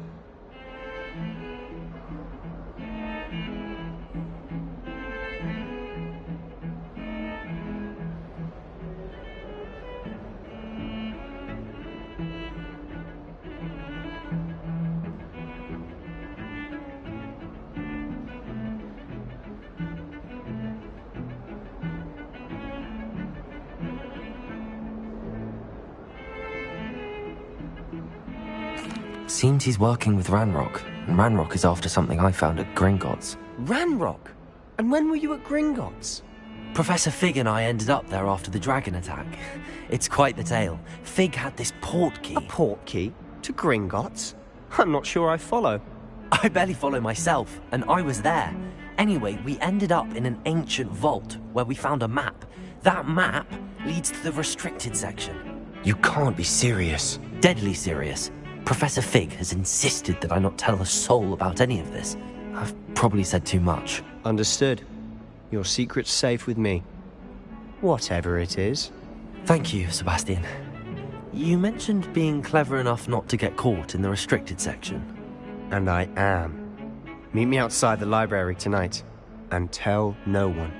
Seems he's working with Ranrock, and Ranrock is after something I found at Gringotts. Ranrock? And when were you at Gringotts? Professor Fig and I ended up there after the dragon attack. It's quite the tale. Fig had this port key. A port key? To Gringotts? I'm not sure I follow. I barely follow myself, and I was there. Anyway, we ended up in an ancient vault where we found a map. That map leads to the restricted section. You can't be serious. Deadly serious. Professor Fig has insisted that I not tell a soul about any of this. I've probably said too much. Understood. Your secret's safe with me. Whatever it is. Thank you, Sebastian. You mentioned being clever enough not to get caught in the restricted section. And I am. Meet me outside the library tonight, and tell no one.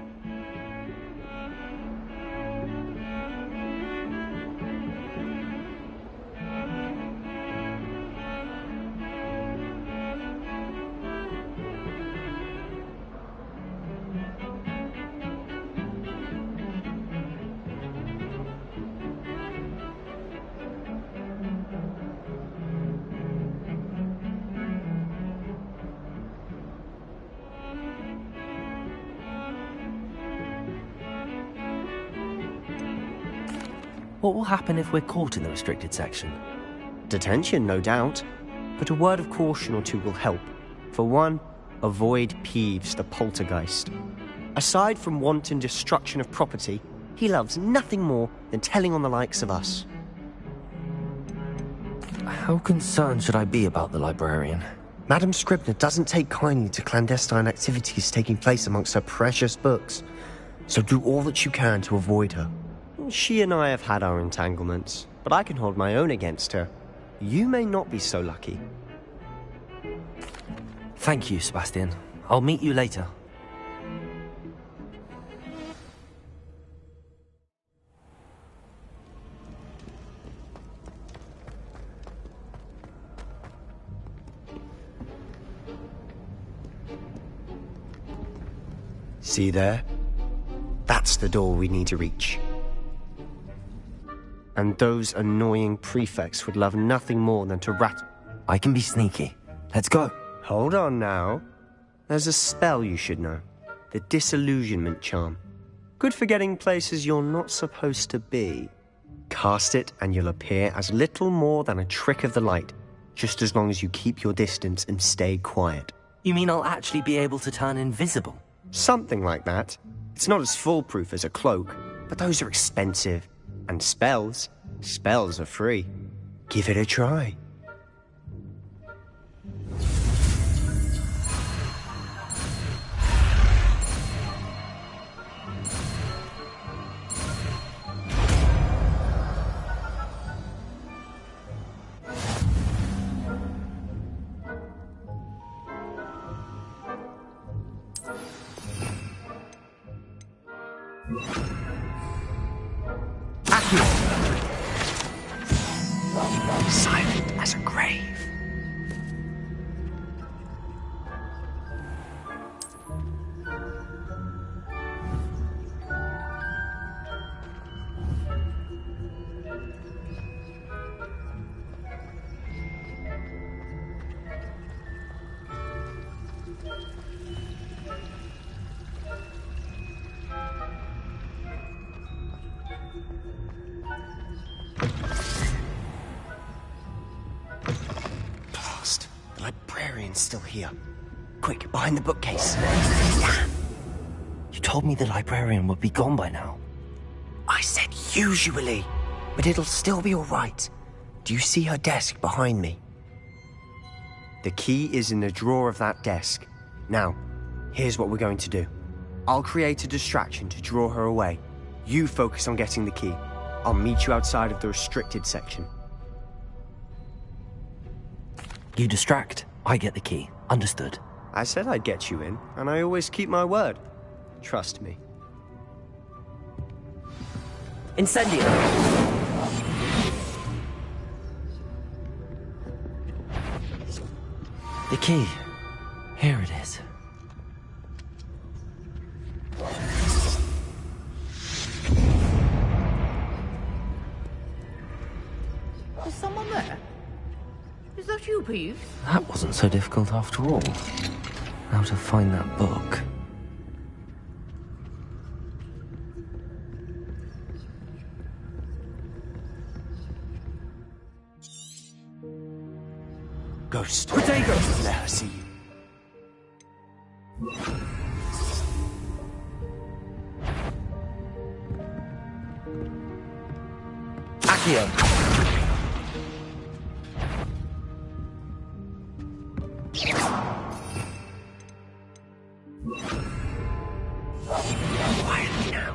What will happen if we're caught in the restricted section? Detention, no doubt. But a word of caution or two will help. For one, avoid Peeves the poltergeist. Aside from wanton destruction of property, he loves nothing more than telling on the likes of us. How concerned should I be about the librarian? Madam Scribner doesn't take kindly to clandestine activities taking place amongst her precious books. So do all that you can to avoid her. She and I have had our entanglements, but I can hold my own against her. You may not be so lucky. Thank you, Sebastian. I'll meet you later. See there? That's the door we need to reach. And those annoying prefects would love nothing more than to I can be sneaky. Let's go. Hold on now. There's a spell you should know. The Disillusionment Charm. Good for getting places you're not supposed to be. Cast it and you'll appear as little more than a trick of the light, just as long as you keep your distance and stay quiet. You mean I'll actually be able to turn invisible? Something like that. It's not as foolproof as a cloak, but those are expensive. And spells are free. Give it a try. Silent as a grave. The librarian's still here. Quick, behind the bookcase. Damn! You told me the librarian would be gone by now. I said usually, but it'll still be all right. Do you see her desk behind me? The key is in the drawer of that desk. Now, here's what we're going to do. I'll create a distraction to draw her away. You focus on getting the key. I'll meet you outside of the restricted section. You distract, I get the key. Understood. I said I'd get you in, and I always keep my word. Trust me. Incendio! The key. Here it is. Is someone there? Is that you, Peeves? That wasn't so difficult after all. How to find that book. Ghost. Protego! Let her see you. Accio! Quietly now.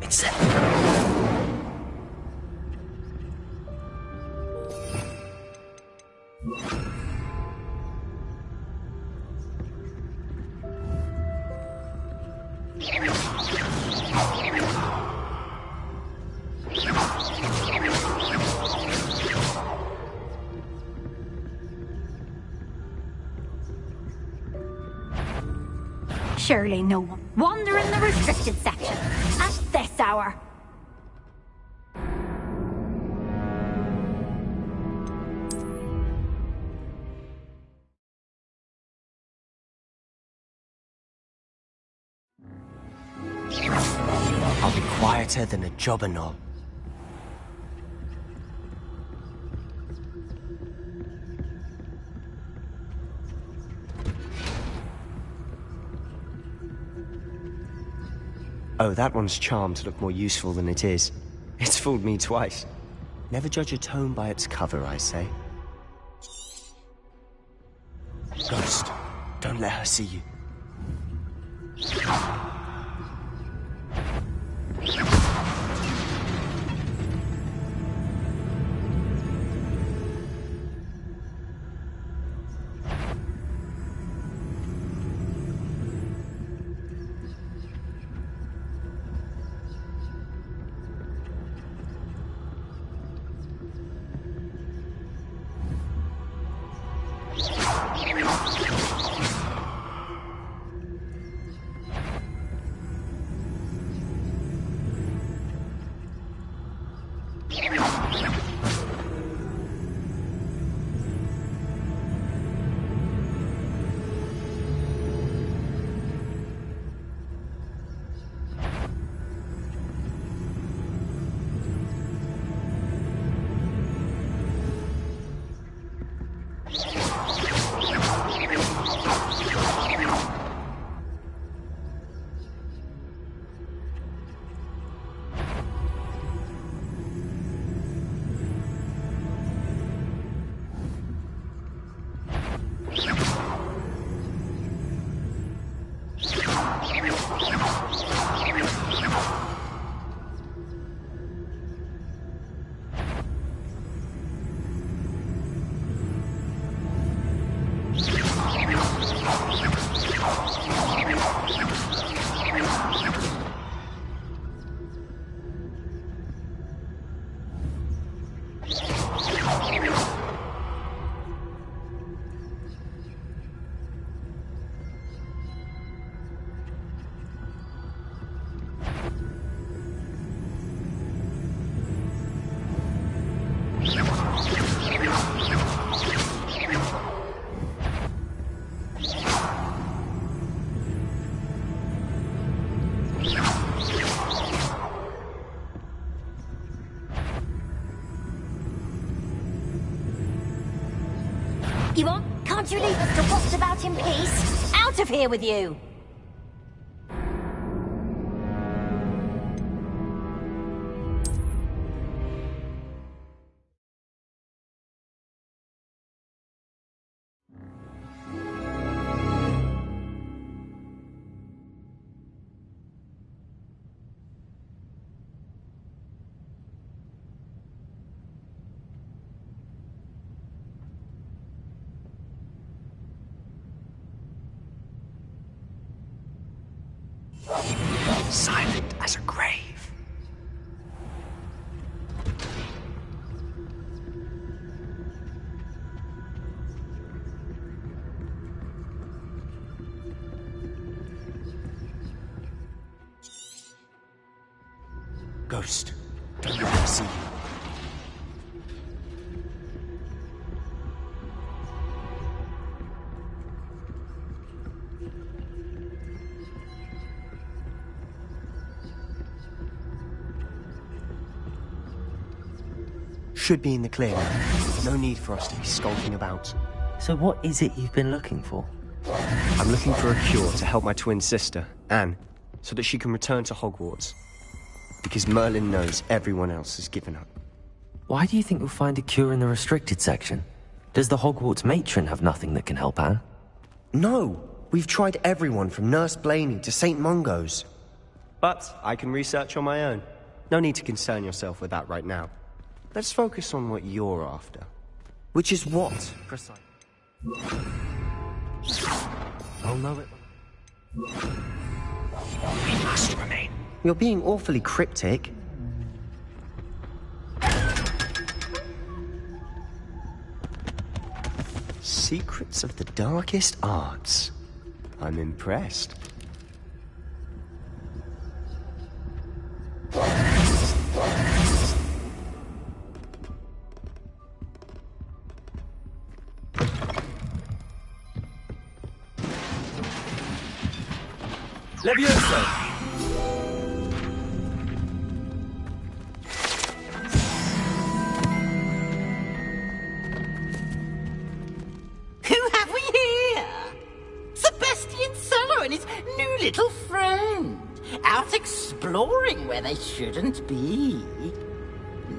It's it. Surely no one wander in the restricted section at this hour. I'll be quieter than a jobberknoll. Oh, that one's charmed to look more useful than it is. It's fooled me twice. Never judge a tome by its cover, I say. Ghost, don't let her see you. Can't you leave us to rot about in peace? Out of here with you! Silent as a grave. Ghost, don't let her see you. Should be in the clear now. No need for us to be skulking about. So what is it you've been looking for? I'm looking for a cure to help my twin sister, Anne, so that she can return to Hogwarts. Because Merlin knows everyone else has given up. Why do you think you'll find a cure in the restricted section? Does the Hogwarts matron have nothing that can help Anne? No! We've tried everyone from Nurse Blaney to St. Mungo's. But I can research on my own. No need to concern yourself with that right now. Let's focus on what you're after. Which is what, precisely? I'll know it. We must remain. You're being awfully cryptic. Secrets of the darkest arts. I'm impressed. Levioso! Who have we here? Sebastian Cello and his new little friend. out exploring where they shouldn't be.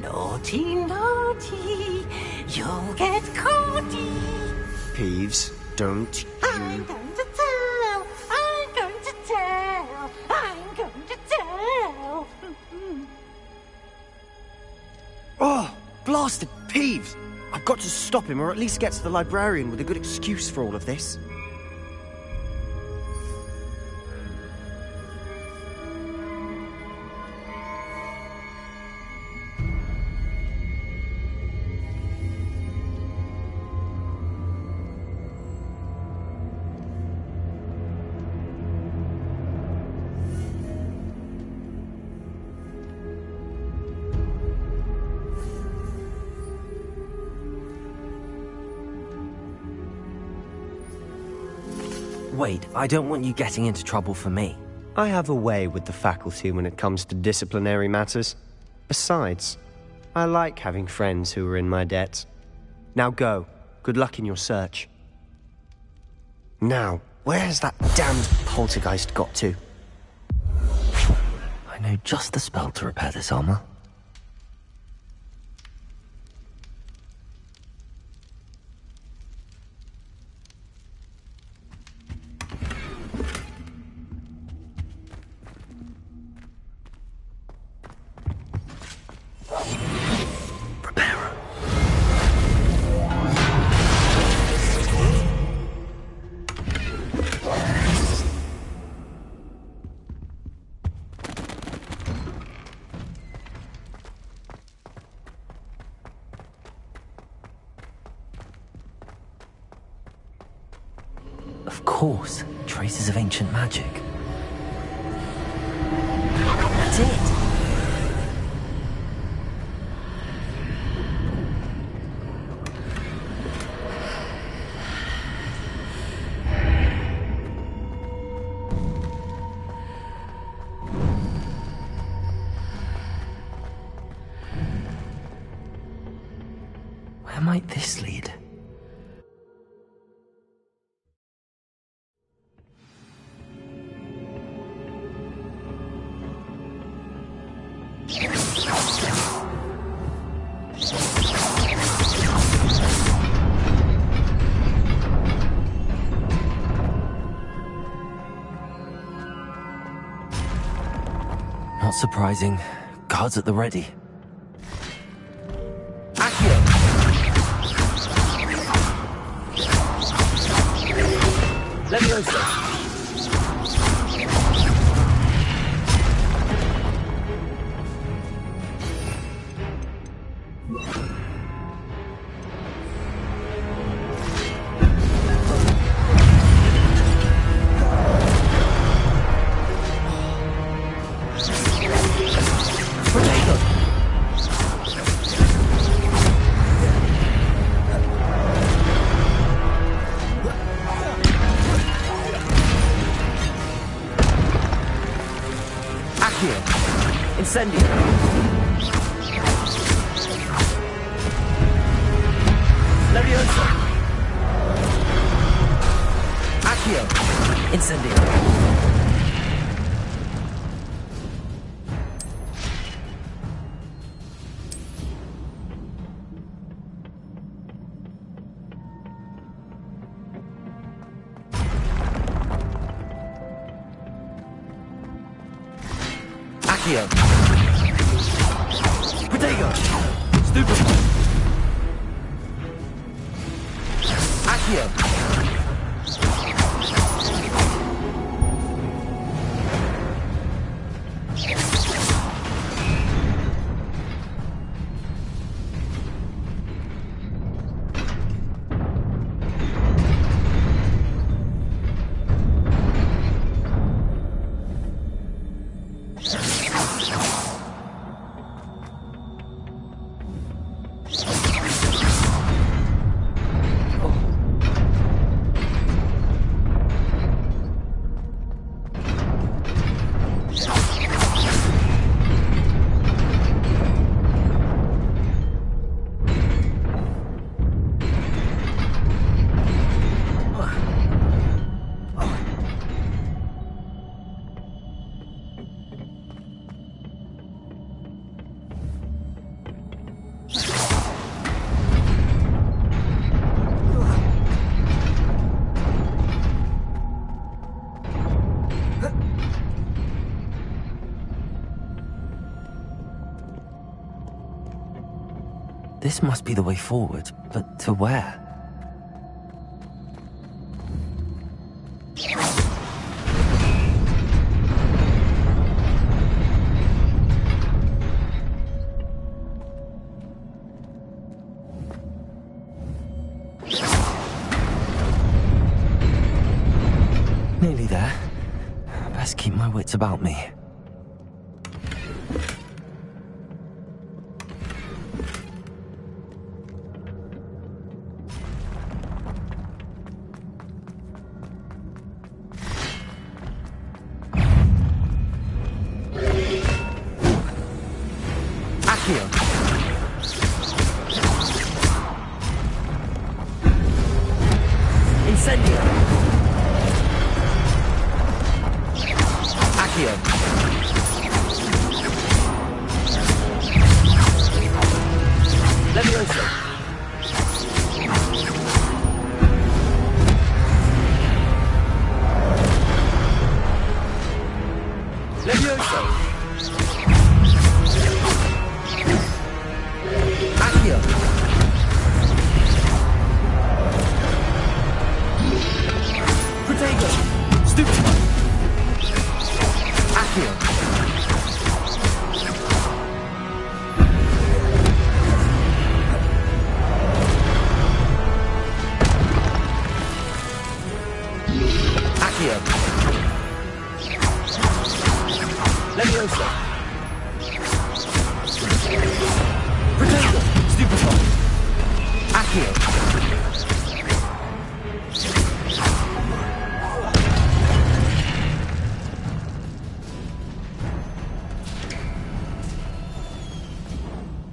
Naughty, naughty, you'll get caughty. Peeves, don't you... I'm going to tell, I'm going to tell, I'm going to tell. Oh, blasted Peeves! I've got to stop him, or at least get to the librarian with a good excuse for all of this. Wait, I don't want you getting into trouble for me. I have a way with the faculty when it comes to disciplinary matters. Besides, I like having friends who are in my debt. Now go. Good luck in your search. Now, where has that damned poltergeist got to? I know just the spell to repair this armor. Of course, traces of ancient magic. That's it! Where might this lead? Not surprising. Guards at the ready. Leviosa! Incendio! Leviosa! Accio! Incendio! Accio! Protego! Stupid! Accio! This must be the way forward, but to where? Nearly there. Best keep my wits about me.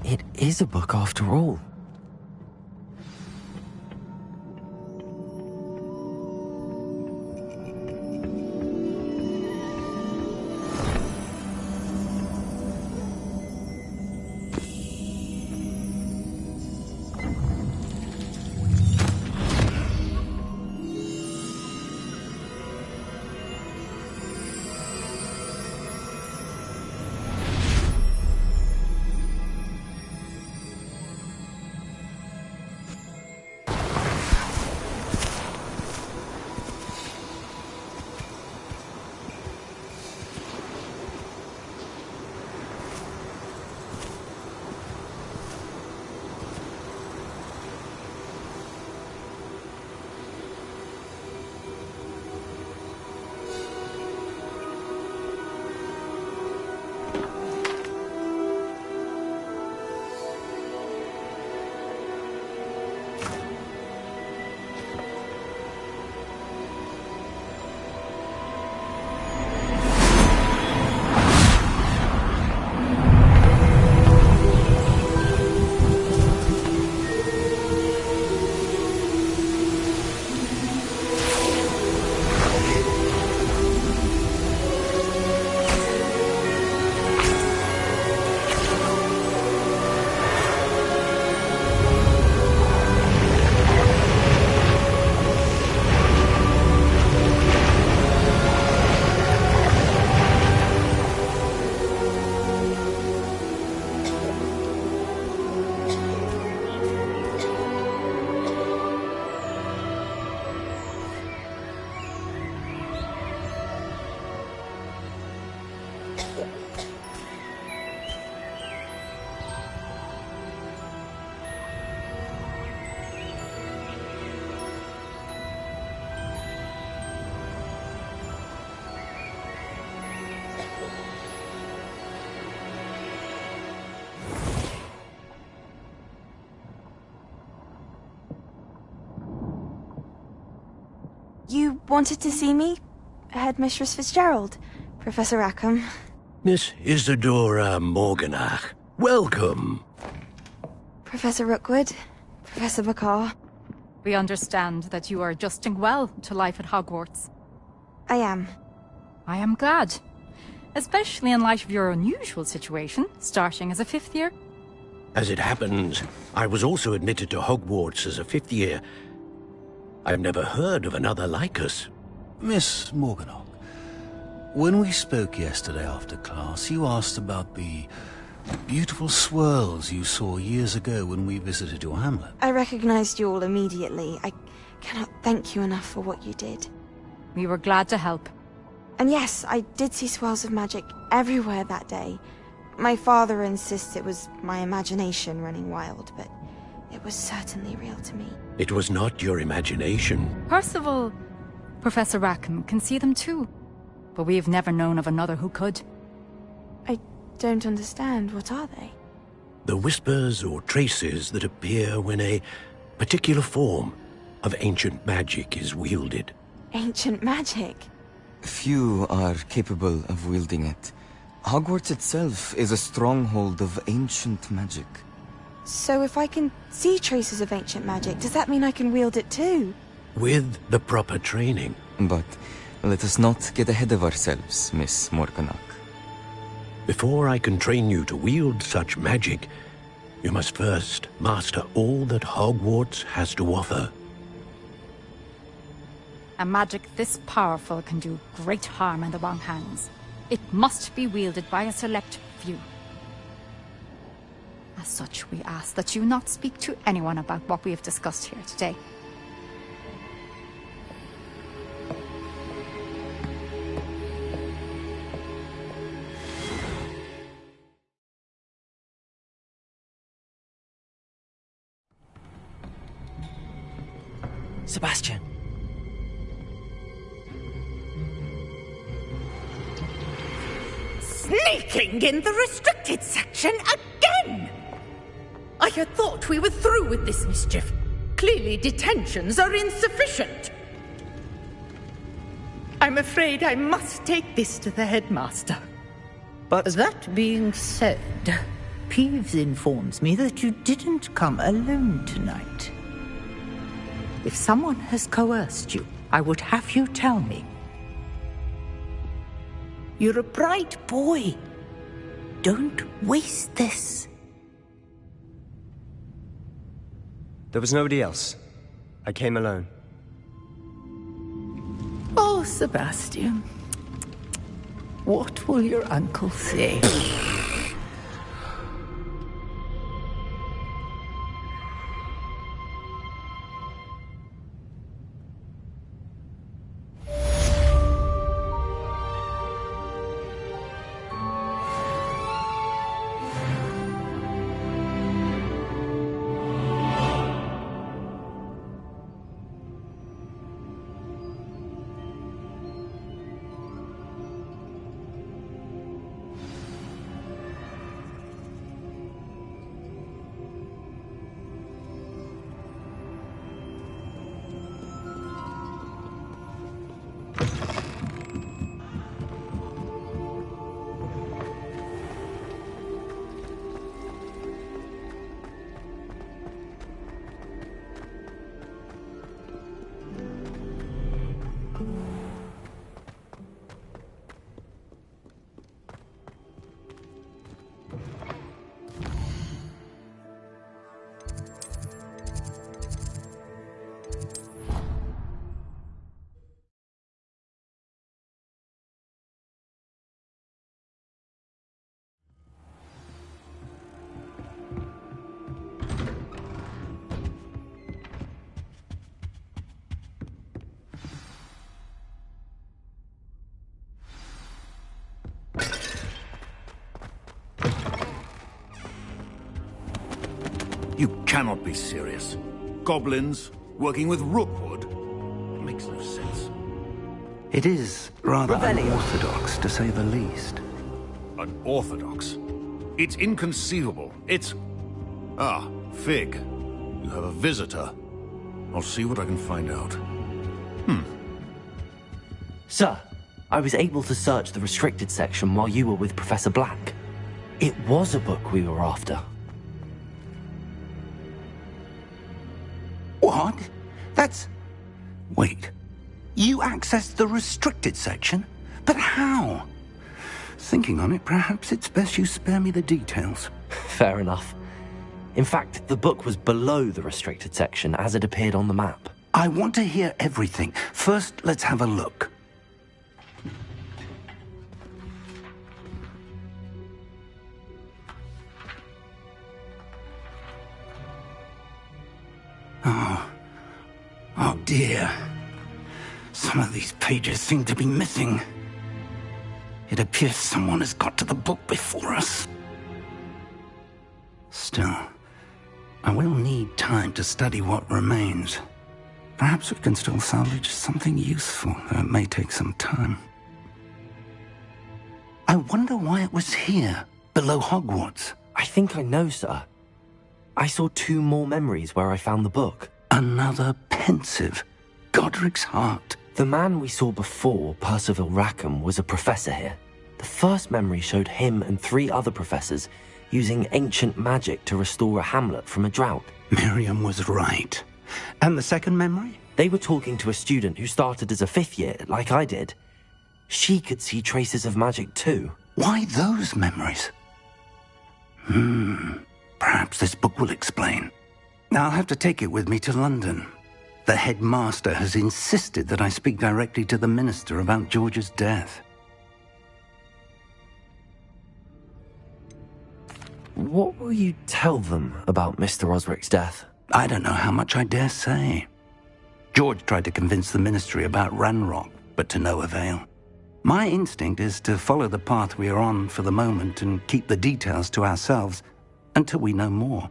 It is a book after all. You wanted to see me? Headmistress Fitzgerald, Professor Rackham. Miss Isadora Morganach, welcome. Professor Rookwood, Professor Bakar. We understand that you are adjusting well to life at Hogwarts. I am. I am glad. Especially in light of your unusual situation, starting as a 5th year. As it happens, I was also admitted to Hogwarts as a 5th year. I've never heard of another like us. Miss Morganach, when we spoke yesterday after class, you asked about the Beautiful swirls you saw years ago when we visited your hamlet. I recognized you all immediately. I cannot thank you enough for what you did. We were glad to help. And yes, I did see swirls of magic everywhere that day. My father insists it was my imagination running wild, but it was certainly real to me. It was not your imagination. Percival, Professor Rackham can see them too. But we have never known of another who could. I don't understand. What are they? The whispers or traces that appear when a particular form of ancient magic is wielded. Ancient magic? Few are capable of wielding it. Hogwarts itself is a stronghold of ancient magic. So if I can see traces of ancient magic, does that mean I can wield it too? With the proper training. But let us not get ahead of ourselves, Miss Morganach. Before I can train you to wield such magic, you must first master all that Hogwarts has to offer. A magic this powerful can do great harm in the wrong hands. It must be wielded by a select few. As such, we ask that you not speak to anyone about what we have discussed here today. Sebastian. Sneaking in the restricted section again! I had thought we were through with this mischief. Clearly detentions are insufficient. I'm afraid I must take this to the headmaster. But that being said, Peeves informs me that you didn't come alone tonight. If someone has coerced you, I would have you tell me. You're a bright boy. Don't waste this. there was nobody else. I came alone. Oh, Sebastian. What will your uncle say? You cannot be serious. Goblins working with Rookwood? Makes no sense. It is rather Revelio. unorthodox, to say the least. Unorthodox? It's inconceivable. It's... Ah, Fig. You have a visitor. I'll see what I can find out. Sir, I was able to search the restricted section while you were with Professor Black. It was a book we were after. What? That's... Wait. You accessed the restricted section? But how? Thinking on it, perhaps it's best you spare me the details. Fair enough. In fact, the book was below the restricted section as it appeared on the map. I want to hear everything. First, let's have a look. dear. Some of these pages seem to be missing. It appears someone has got to the book before us. Still, I will need time to study what remains. Perhaps we can still salvage something useful, though it may take some time. I wonder why it was here, below Hogwarts. I think I know, sir. I saw 2 more memories where I found the book. Another pensive. Godric's heart. The man we saw before, Percival Rackham, was a professor here. The first memory showed him and 3 other professors using ancient magic to restore a hamlet from a drought. Miriam was right. And the second memory? They were talking to a student who started as a 5th year, like I did. She could see traces of magic too. Why those memories? Perhaps this book will explain. I'll have to take it with me to London. The headmaster has insisted that I speak directly to the minister about George's death. What will you tell them about Mr. Osric's death? I don't know how much I dare say. George tried to convince the ministry about Ranrock, but to no avail. My instinct is to follow the path we are on for the moment and keep the details to ourselves until we know more.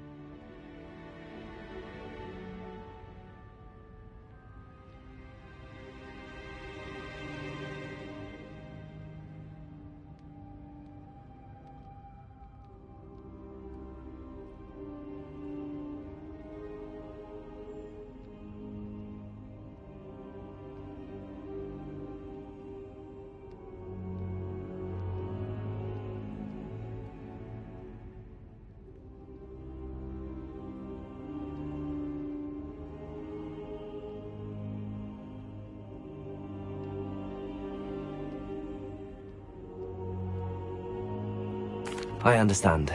I understand.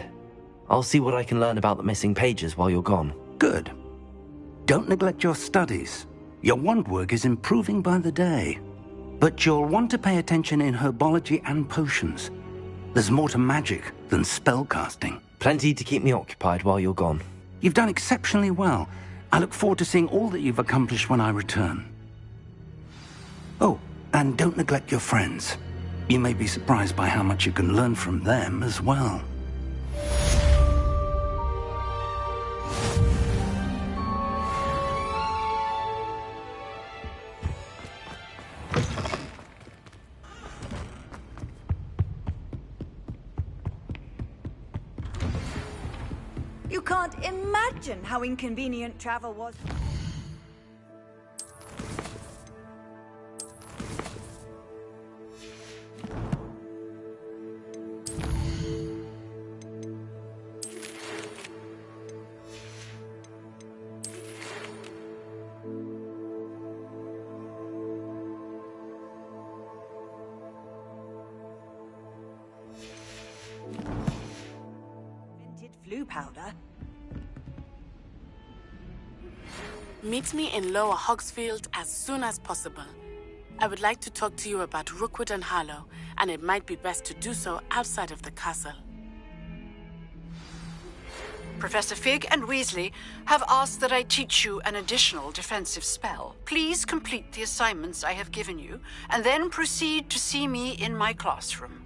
I'll see what I can learn about the missing pages while you're gone. Good. Don't neglect your studies. Your wand work is improving by the day. But you'll want to pay attention in herbology and potions. There's more to magic than spellcasting. Plenty to keep me occupied while you're gone. You've done exceptionally well. I look forward to seeing all that you've accomplished when I return. Oh, and don't neglect your friends. You may be surprised by how much you can learn from them as well. You can't imagine how inconvenient travel was. Flu powder. Meet me in Lower Hogsfield as soon as possible. I would like to talk to you about Rookwood and Harlow, and it might be best to do so outside of the castle. Professor Fig and Weasley have asked that I teach you an additional defensive spell. Please complete the assignments I have given you, and then proceed to see me in my classroom.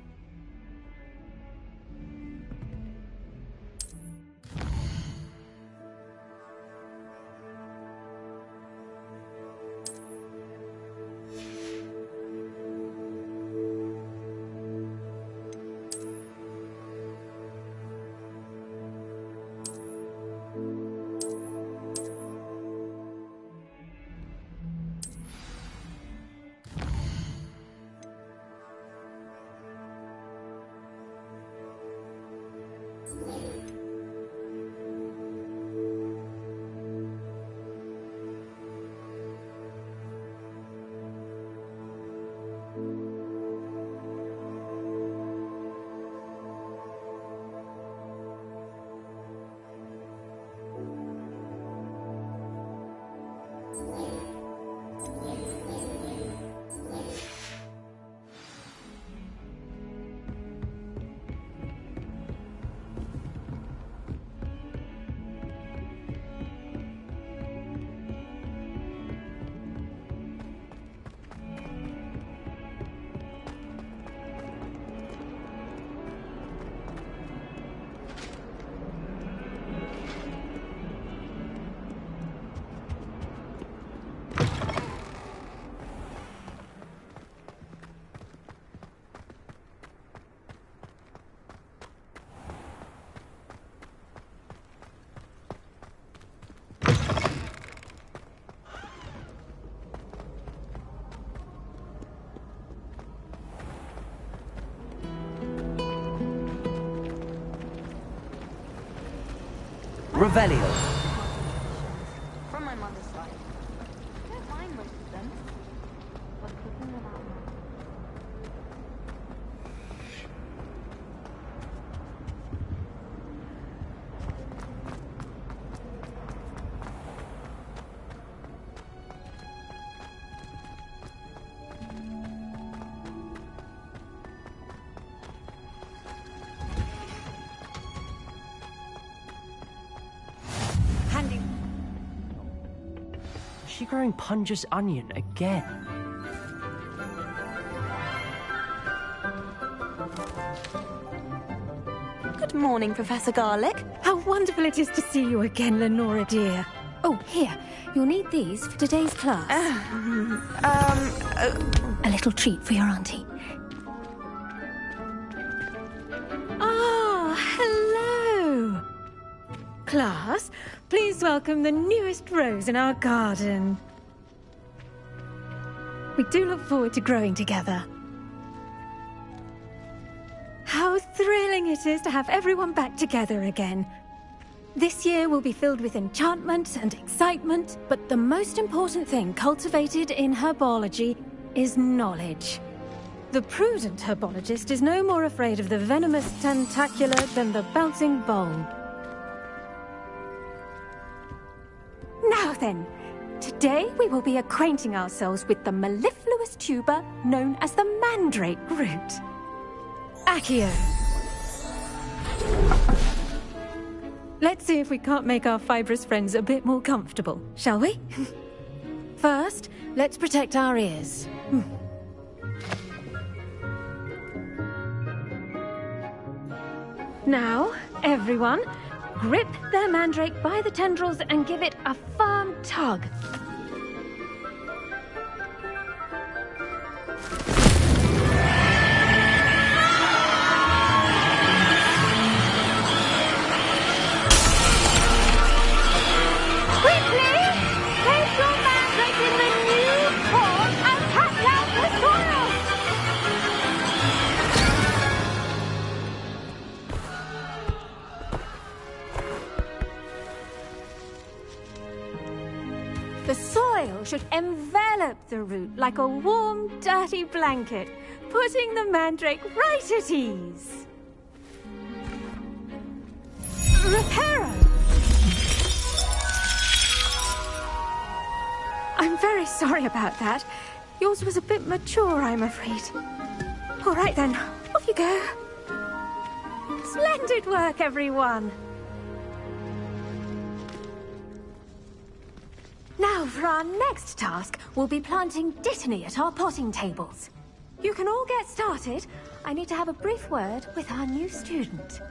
Revelio. From my mother's side. I don't mind most of them. But cooking without mom. Is she growing Punja's onion again? Good morning, Professor Garlic. How wonderful it is to see you again, Lenora dear. Oh, here. You'll need these for today's class. A little treat for your auntie. Ah, hello. Class, please welcome the newest rose in our garden. We do look forward to growing together. How thrilling it is to have everyone back together again. This year will be filled with enchantment and excitement, but the most important thing cultivated in herbology is knowledge. The prudent herbologist is no more afraid of the venomous tentacula than the bouncing bulb. Now then, today we will be acquainting ourselves with the mellifluous tuber known as the mandrake root. Accio. Let's see if we can't make our fibrous friends a bit more comfortable, shall we? First, let's protect our ears. Now, everyone, grip their mandrake by the tendrils and give it a firm tug. The soil should envelop the root like a warm, dirty blanket, putting the mandrake right at ease. Reparo! I'm very sorry about that. Yours was a bit mature, I'm afraid. All right then, off you go. Splendid work, everyone. Now, for our next task, we'll be planting Dittany at our potting tables. You can all get started. I need to have a brief word with our new student.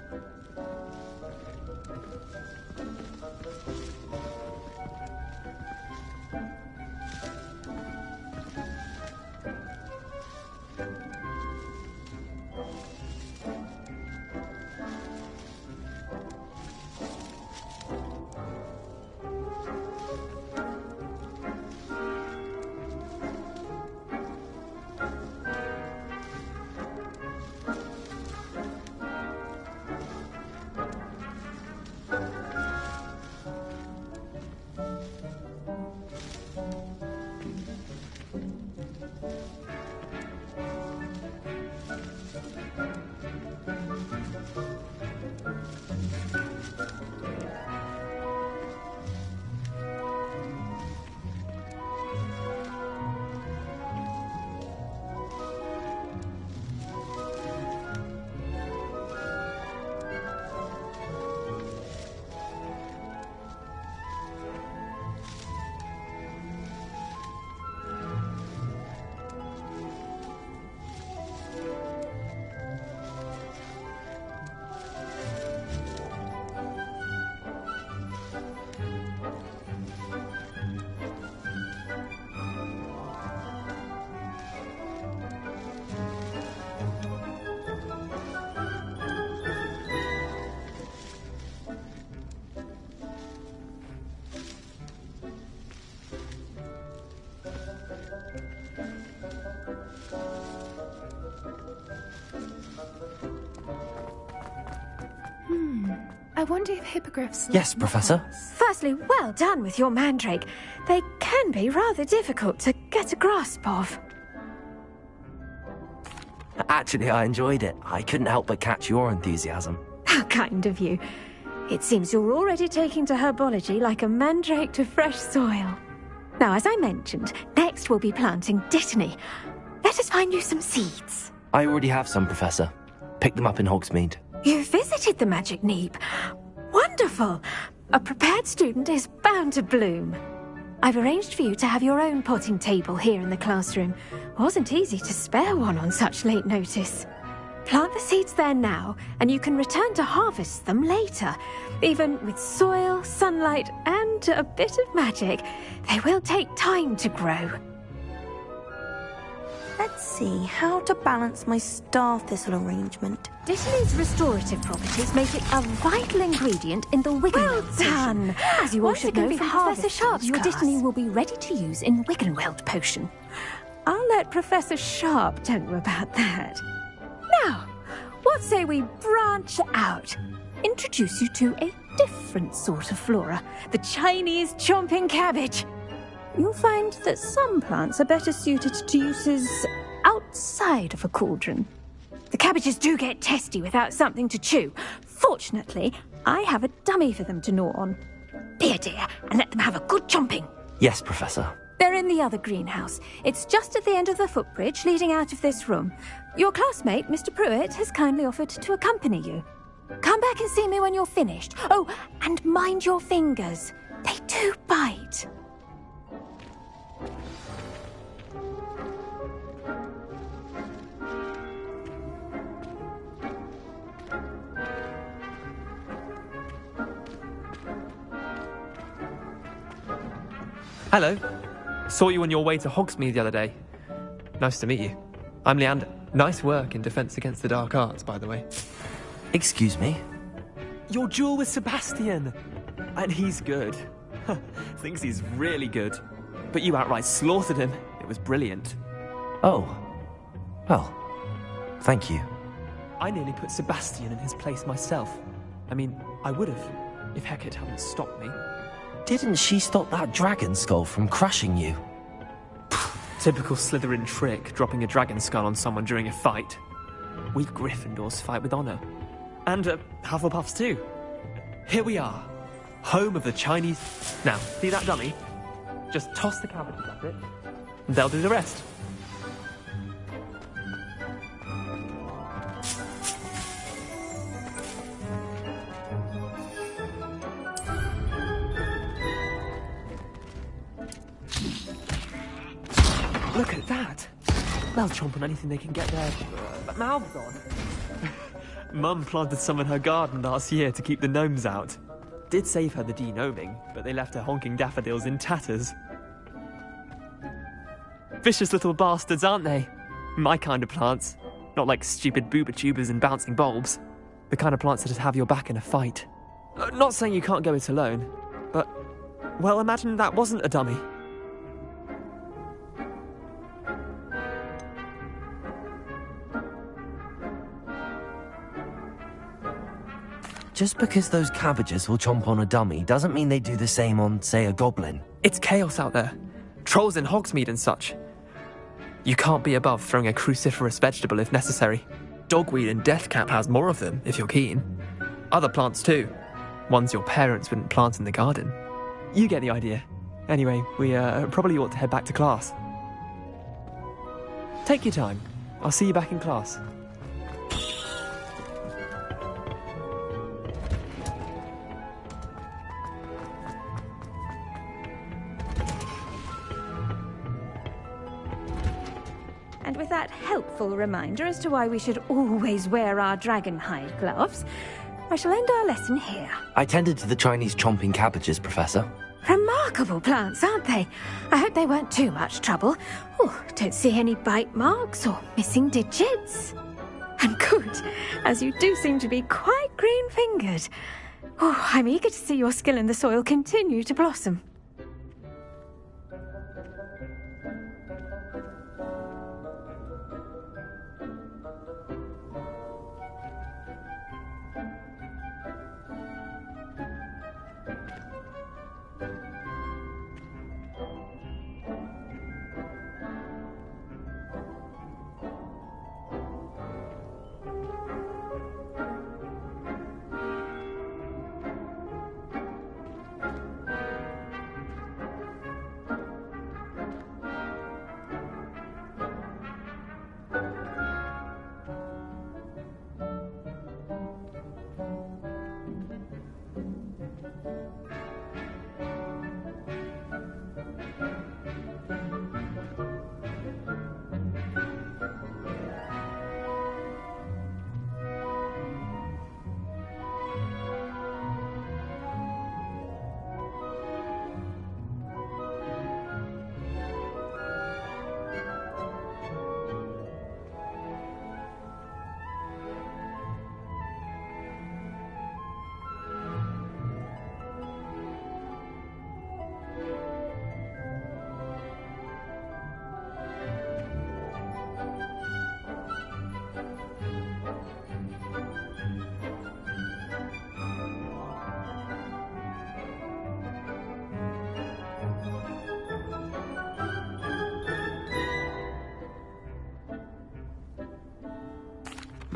I wonder if hippogriffs... Yes, Professor. Firstly, well done with your mandrake. They can be rather difficult to get a grasp of. Actually, I enjoyed it. I couldn't help but catch your enthusiasm. How kind of you. It seems you're already taking to herbology like a mandrake to fresh soil. Now, as I mentioned, next we'll be planting dittany. Let us find you some seeds. I already have some, Professor. Picked them up in Hogsmeade. You visited the Magic Neep. Wonderful! A prepared student is bound to bloom. I've arranged for you to have your own potting table here in the classroom. Wasn't easy to spare one on such late notice. Plant the seeds there now, and you can return to harvest them later. Even with soil, sunlight, and a bit of magic, they will take time to grow. Let's see how to balance my star thistle arrangement. Dittany's restorative properties make it a vital ingredient in the Wiggenweld potion. done! As you all Once should it know can be from Professor harvested, Sharp's your class, Dittany will be ready to use in Wiggenweld potion. I'll let Professor Sharp tell you about that. Now, what say we branch out? Introduce you to a different sort of flora, the Chinese chomping cabbage. You'll find that some plants are better suited to uses outside of a cauldron. The cabbages do get testy without something to chew. Fortunately, I have a dummy for them to gnaw on. Be a dear and let them have a good chomping. Yes, Professor. They're in the other greenhouse. It's just at the end of the footbridge leading out of this room. Your classmate, Mr. Pruitt, has kindly offered to accompany you. Come back and see me when you're finished. Oh, and mind your fingers. They do bite. Hello. Saw you on your way to Hogsmeade the other day. Nice to meet you. I'm Leander. Nice work in Defense Against the Dark Arts, by the way. Excuse me? Your duel with Sebastian. And he's good. Thinks he's really good. But you outright slaughtered him. It was brilliant. Oh. Well, thank you. I nearly put Sebastian in his place myself. I mean, I would have, if Hecate hadn't stopped me. Didn't she stop that dragon skull from crushing you? Typical Slytherin trick, dropping a dragon skull on someone during a fight. We Gryffindors fight with honor. And Hufflepuffs too. Here we are, home of the Chinese... Now, see that dummy? Just toss the cabbages at it, and they'll do the rest. Look at that! They'll chomp on anything they can get their mouths on. Mum planted some in her garden last year to keep the gnomes out. Did save her the de-gnoming, but they left her honking daffodils in tatters. Vicious little bastards, aren't they? My kind of plants. Not like stupid booba tubers and bouncing bulbs. The kind of plants that just have your back in a fight. Not saying you can't go it alone, but... well, imagine that wasn't a dummy. Just because those cabbages will chomp on a dummy doesn't mean they do the same on, say, a goblin. It's chaos out there. Trolls in Hogsmeade and such. You can't be above throwing a cruciferous vegetable if necessary. Dogweed and deathcap has more of them, if you're keen. Other plants too. Ones your parents wouldn't plant in the garden. You get the idea. Anyway, we probably ought to head back to class. Take your time. I'll see you back in class. And with that helpful reminder as to why we should always wear our dragonhide gloves, I shall end our lesson here. I tended to the Chinese chomping cabbages, Professor. Remarkable plants, aren't they? I hope they weren't too much trouble. Oh, don't see any bite marks or missing digits. And good, as you do seem to be quite green-fingered. Oh, I'm eager to see your skill in the soil continue to blossom.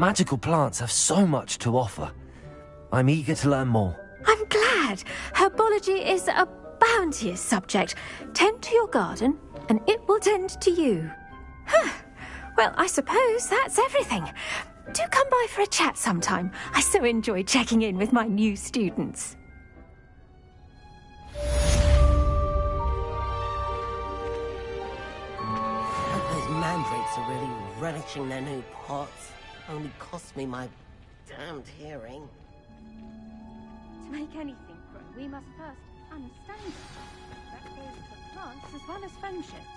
Magical plants have so much to offer. I'm eager to learn more. I'm glad. Herbology is a bounteous subject. Tend to your garden, and it will tend to you. Well, I suppose that's everything. Do come by for a chat sometime. I so enjoy checking in with my new students. Those mandrakes are really relishing their new pots. Only cost me my damned hearing. To make anything grow, we must first understand it. That goes for plants as well as friendships.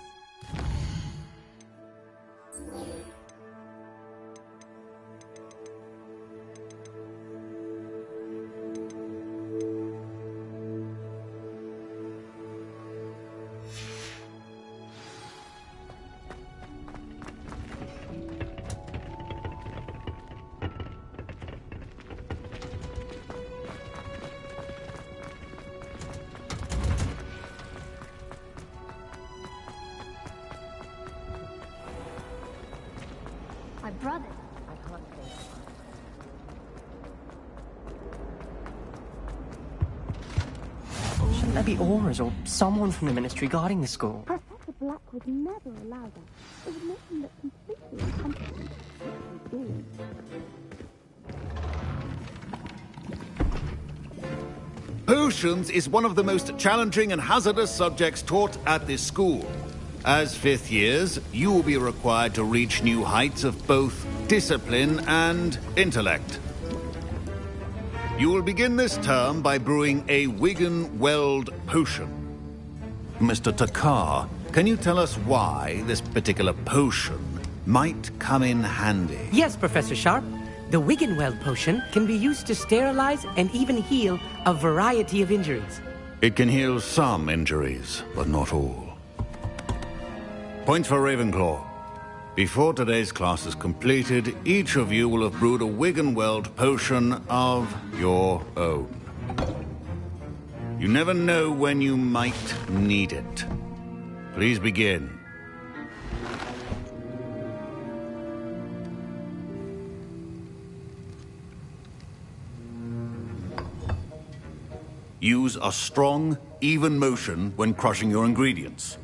My brother. I can't think. Shouldn't there be auras or someone from the ministry guarding the school? Professor Black would never allow that. It would make him look completely incompetent. Potions is one of the most challenging and hazardous subjects taught at this school. As fifth years, you will be required to reach new heights of both discipline and intellect. You will begin this term by brewing a Wigan-Weld potion. Mr. Takar, can you tell us why this particular potion might come in handy? Yes, Professor Sharp. The Wigan-Weld potion can be used to sterilize and even heal a variety of injuries. It can heal some injuries, but not all. Point for Ravenclaw. Before today's class is completed, each of you will have brewed a Wigan-Weld potion of your own. You never know when you might need it. Please begin. Use a strong, even motion when crushing your ingredients.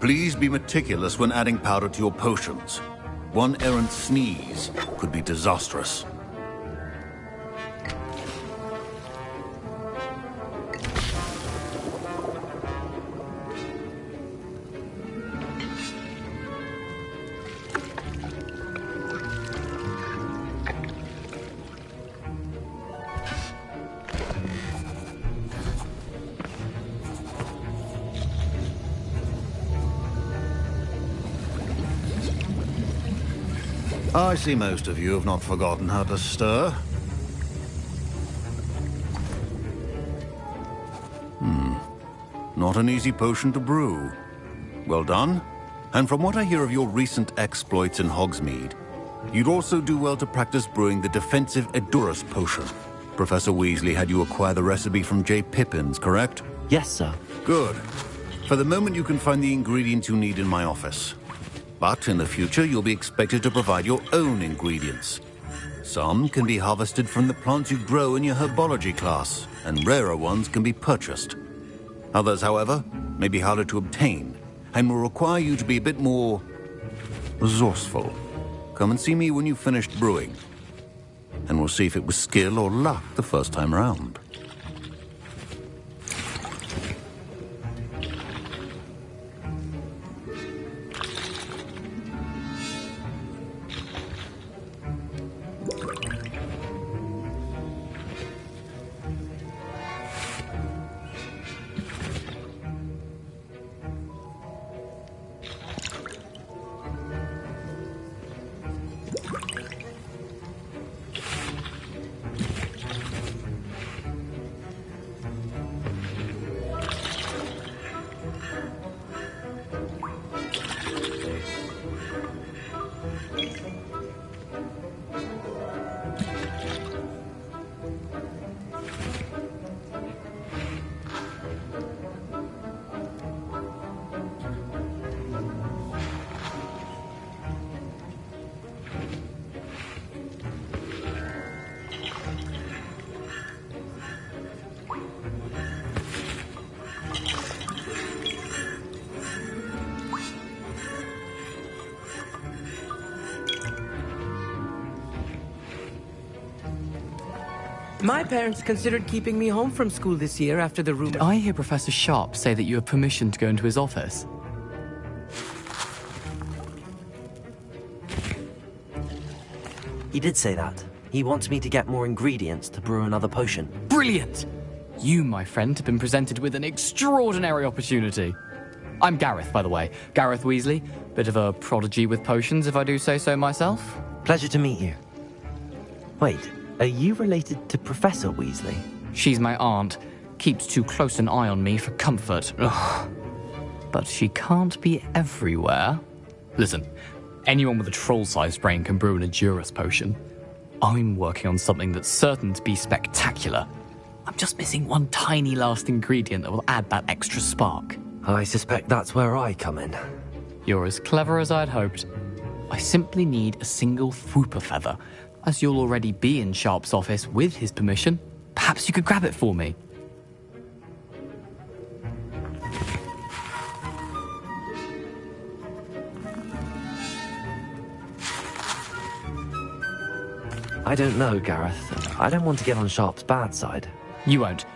Please be meticulous when adding powder to your potions. One errant sneeze could be disastrous. I see most of you have not forgotten how to stir. Not an easy potion to brew. Well done. And from what I hear of your recent exploits in Hogsmeade, you'd also do well to practice brewing the defensive Edurus potion. Professor Weasley had you acquire the recipe from J. Pippins, correct? Yes, sir. Good. For the moment, you can find the ingredients you need in my office. But in the future, you'll be expected to provide your own ingredients. Some can be harvested from the plants you grow in your herbology class, and rarer ones can be purchased. Others, however, may be harder to obtain, and will require you to be a bit more resourceful. Come and see me when you've finished brewing, and we'll see if it was skill or luck the first time round. My parents considered keeping me home from school this year after the rumor. Did I hear Professor Sharp say that you have permission to go into his office? He did say that. He wants me to get more ingredients to brew another potion. Brilliant! You, my friend, have been presented with an extraordinary opportunity. I'm Gareth, by the way. Gareth Weasley. Bit of a prodigy with potions, if I do say so myself. Pleasure to meet you. Wait, are you related to Professor Weasley? She's my aunt. Keeps too close an eye on me for comfort. Ugh. But she can't be everywhere. Listen, anyone with a troll-sized brain can brew an Edurus potion. I'm working on something that's certain to be spectacular. I'm just missing one tiny last ingredient that will add that extra spark. I suspect that's where I come in. You're as clever as I'd hoped. I simply need a single Fwooper feather. As you'll already be in Sharp's office with his permission, perhaps you could grab it for me. I don't know, Gareth. I don't want to get on Sharp's bad side. You won't.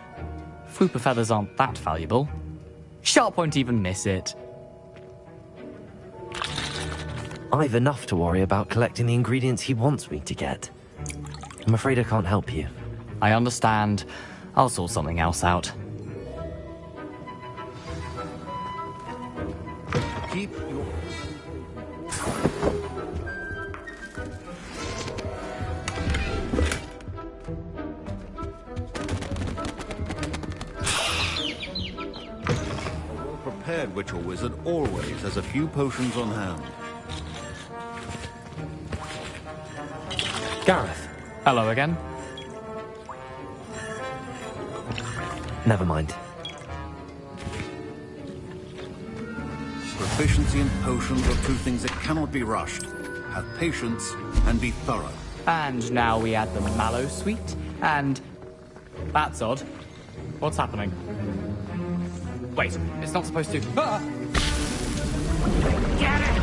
Fwooper feathers aren't that valuable. Sharp won't even miss it. I've enough to worry about collecting the ingredients he wants me to get. I'm afraid I can't help you. I understand. I'll sort something else out. Keep your... A well-prepared witch or wizard always has a few potions on hand. Gareth. Hello again. Never mind. Proficiency and potions are two things that cannot be rushed. Have patience and be thorough. And now we add the mallow sweet, and... That's odd. What's happening? Wait, it's not supposed to... Ah! Get it!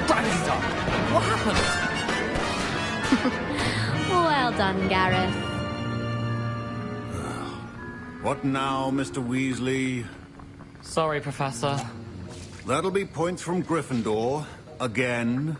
Braxton! What happened? Well done, Gareth. What now, Mr. Weasley? Sorry, Professor. That'll be points from Gryffindor. Again.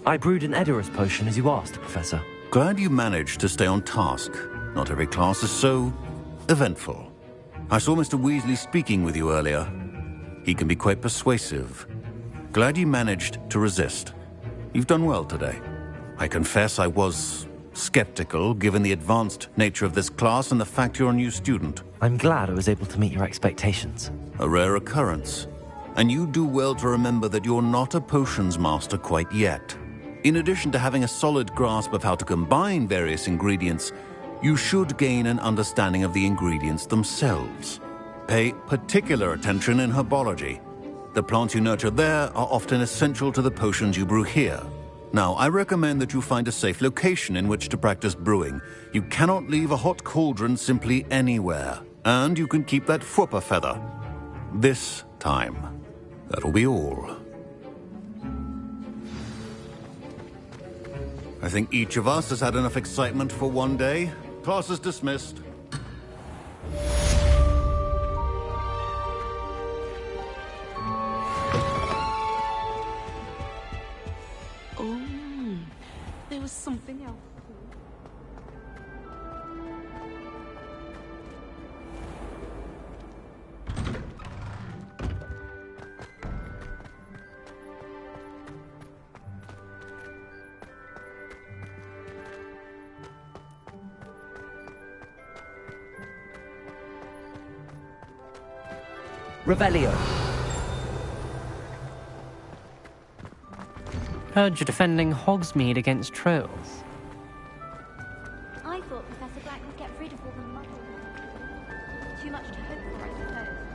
I brewed an Edorus potion as you asked, Professor. Glad you managed to stay on task. Not every class is so eventful. I saw Mr. Weasley speaking with you earlier. He can be quite persuasive. Glad you managed to resist. You've done well today. I confess I was skeptical, given the advanced nature of this class and the fact you're a new student. I'm glad I was able to meet your expectations. A rare occurrence. And you do well to remember that you're not a potions master quite yet. In addition to having a solid grasp of how to combine various ingredients, you should gain an understanding of the ingredients themselves. Pay particular attention in herbology. The plants you nurture there are often essential to the potions you brew here. Now, I recommend that you find a safe location in which to practice brewing. You cannot leave a hot cauldron simply anywhere. And you can keep that Fwooper feather. This time. That'll be all. I think each of us has had enough excitement for one day. Class is dismissed. Oh, there was something else. Revelio. Heard you're defending Hogsmeade against trolls. I thought Professor Black would get rid of all the muddle. Too much to hope for, I suppose.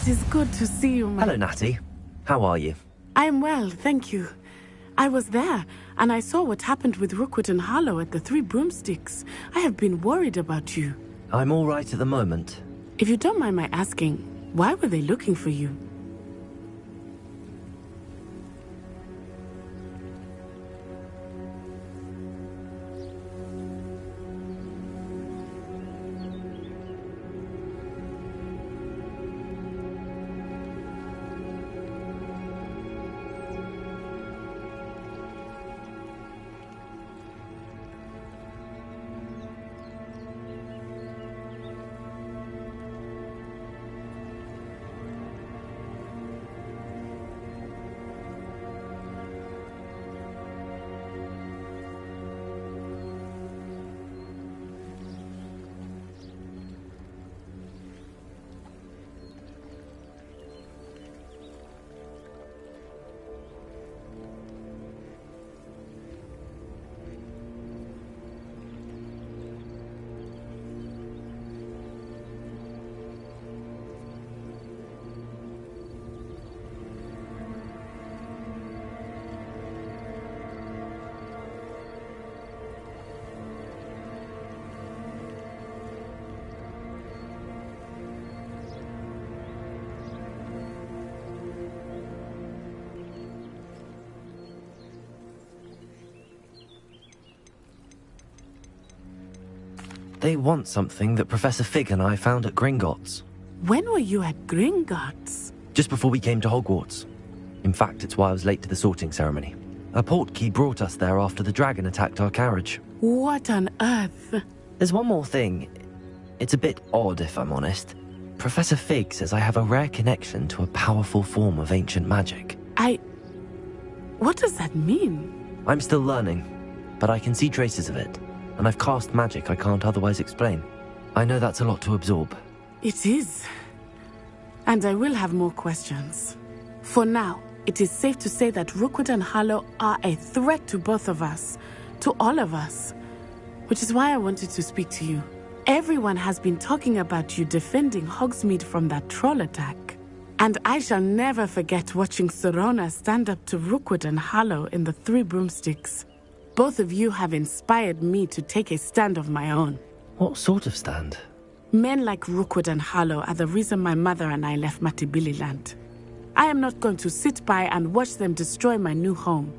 It is good to see you, my... Hello, Natty. How are you? I'm well, thank you. I was there, and I saw what happened with Rookwood and Harlow at the Three Broomsticks. I have been worried about you. I'm all right at the moment. If you don't mind my asking, why were they looking for you? They want something that Professor Fig and I found at Gringotts. When were you at Gringotts? Just before we came to Hogwarts. In fact, it's why I was late to the sorting ceremony. A portkey brought us there after the dragon attacked our carriage. What on earth? There's one more thing. It's a bit odd, if I'm honest. Professor Fig says I have a rare connection to a powerful form of ancient magic. What does that mean? I'm still learning, but I can see traces of it. And I've cast magic I can't otherwise explain. I know that's a lot to absorb. It is. And I will have more questions. For now, it is safe to say that Rookwood and Harlow are a threat to both of us. To all of us. Which is why I wanted to speak to you. Everyone has been talking about you defending Hogsmeade from that troll attack. And I shall never forget watching Serona stand up to Rookwood and Harlow in the Three Broomsticks. Both of you have inspired me to take a stand of my own. What sort of stand? Men like Rookwood and Harlow are the reason my mother and I left Matibili Land. I am not going to sit by and watch them destroy my new home.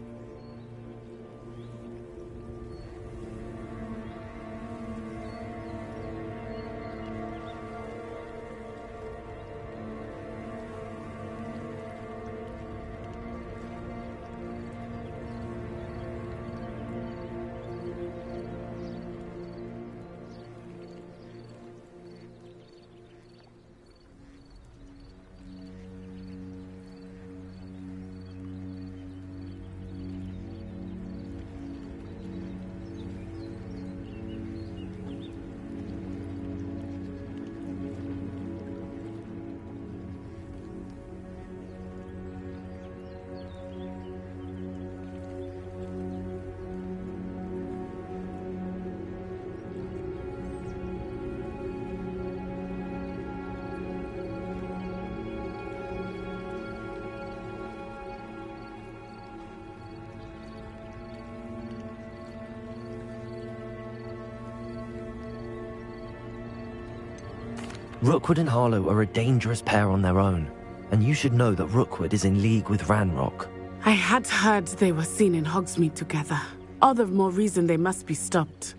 Rookwood and Harlow are a dangerous pair on their own, and you should know that Rookwood is in league with Ranrock. I had heard they were seen in Hogsmeade together. All the more reason they must be stopped.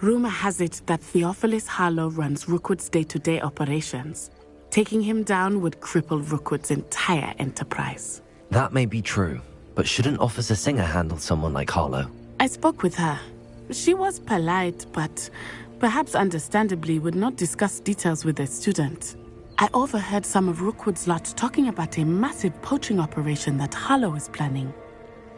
Rumor has it that Theophilus Harlow runs Rookwood's day-to-day operations. Taking him down would cripple Rookwood's entire enterprise. That may be true, but shouldn't Officer Singer handle someone like Harlow? I spoke with her. She was polite, but perhaps understandably would not discuss details with a student. I overheard some of Rookwood's lot talking about a massive poaching operation that Harlow is planning.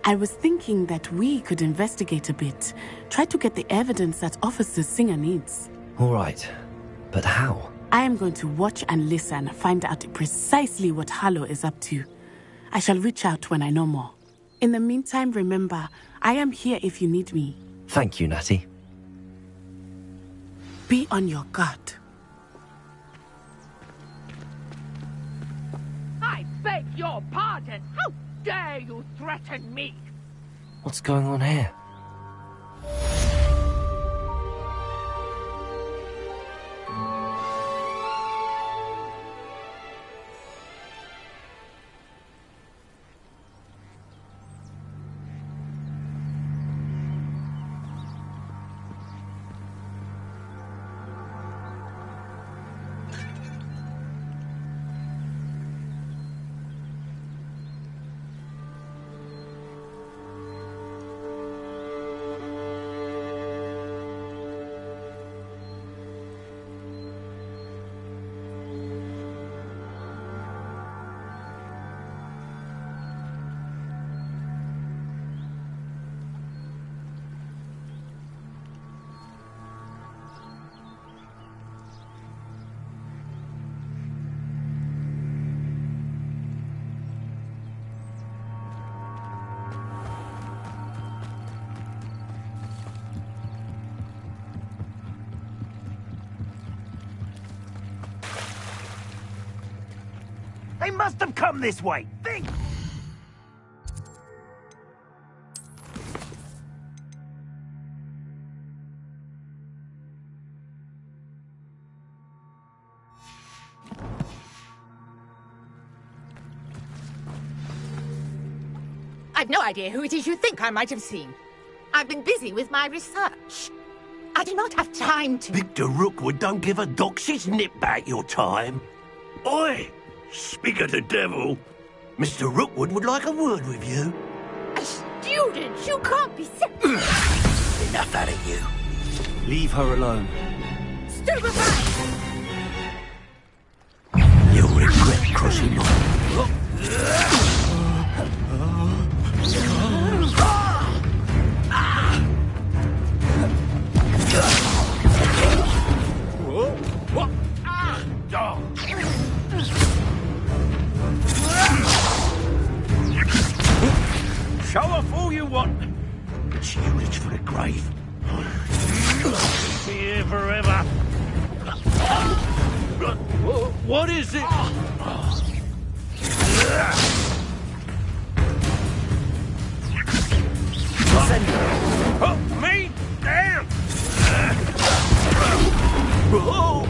I was thinking that we could investigate a bit, try to get the evidence that Officer Singer needs. All right, but how? I am going to watch and listen, find out precisely what Harlow is up to. I shall reach out when I know more. In the meantime, remember, I am here if you need me. Thank you, Natty. Be on your guard. your pardon! How dare you threaten me? What's going on here? They must have come this way. Think! I've no idea who it is you think I might have seen. I've been busy with my research. I do not have time to... Victor Rookwood don't give a doxy's nip back your time. Oi! Speak of the devil. Mr. Rookwood would like a word with you. A student? You can't be serious. Enough out of you. Leave her alone. Stupefy! You'll regret crossing my... Show off all you want. It's you that's for the grave. Be here forever. What is it? Oh, me? Damn! Oh!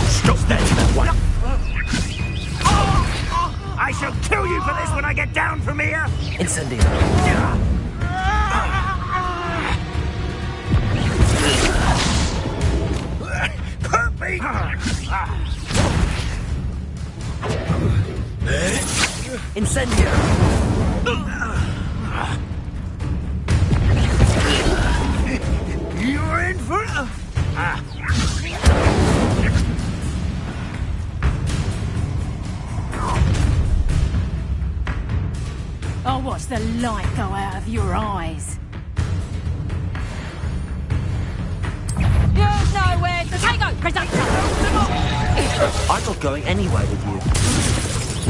Stop standing that way! I shall kill you for this when I get down from here! Incendio. Hurt me! Incendio. You're in for it! I'll watch the light go out of your eyes. You're nowhere to take go, presenter! I'm not going anywhere with you.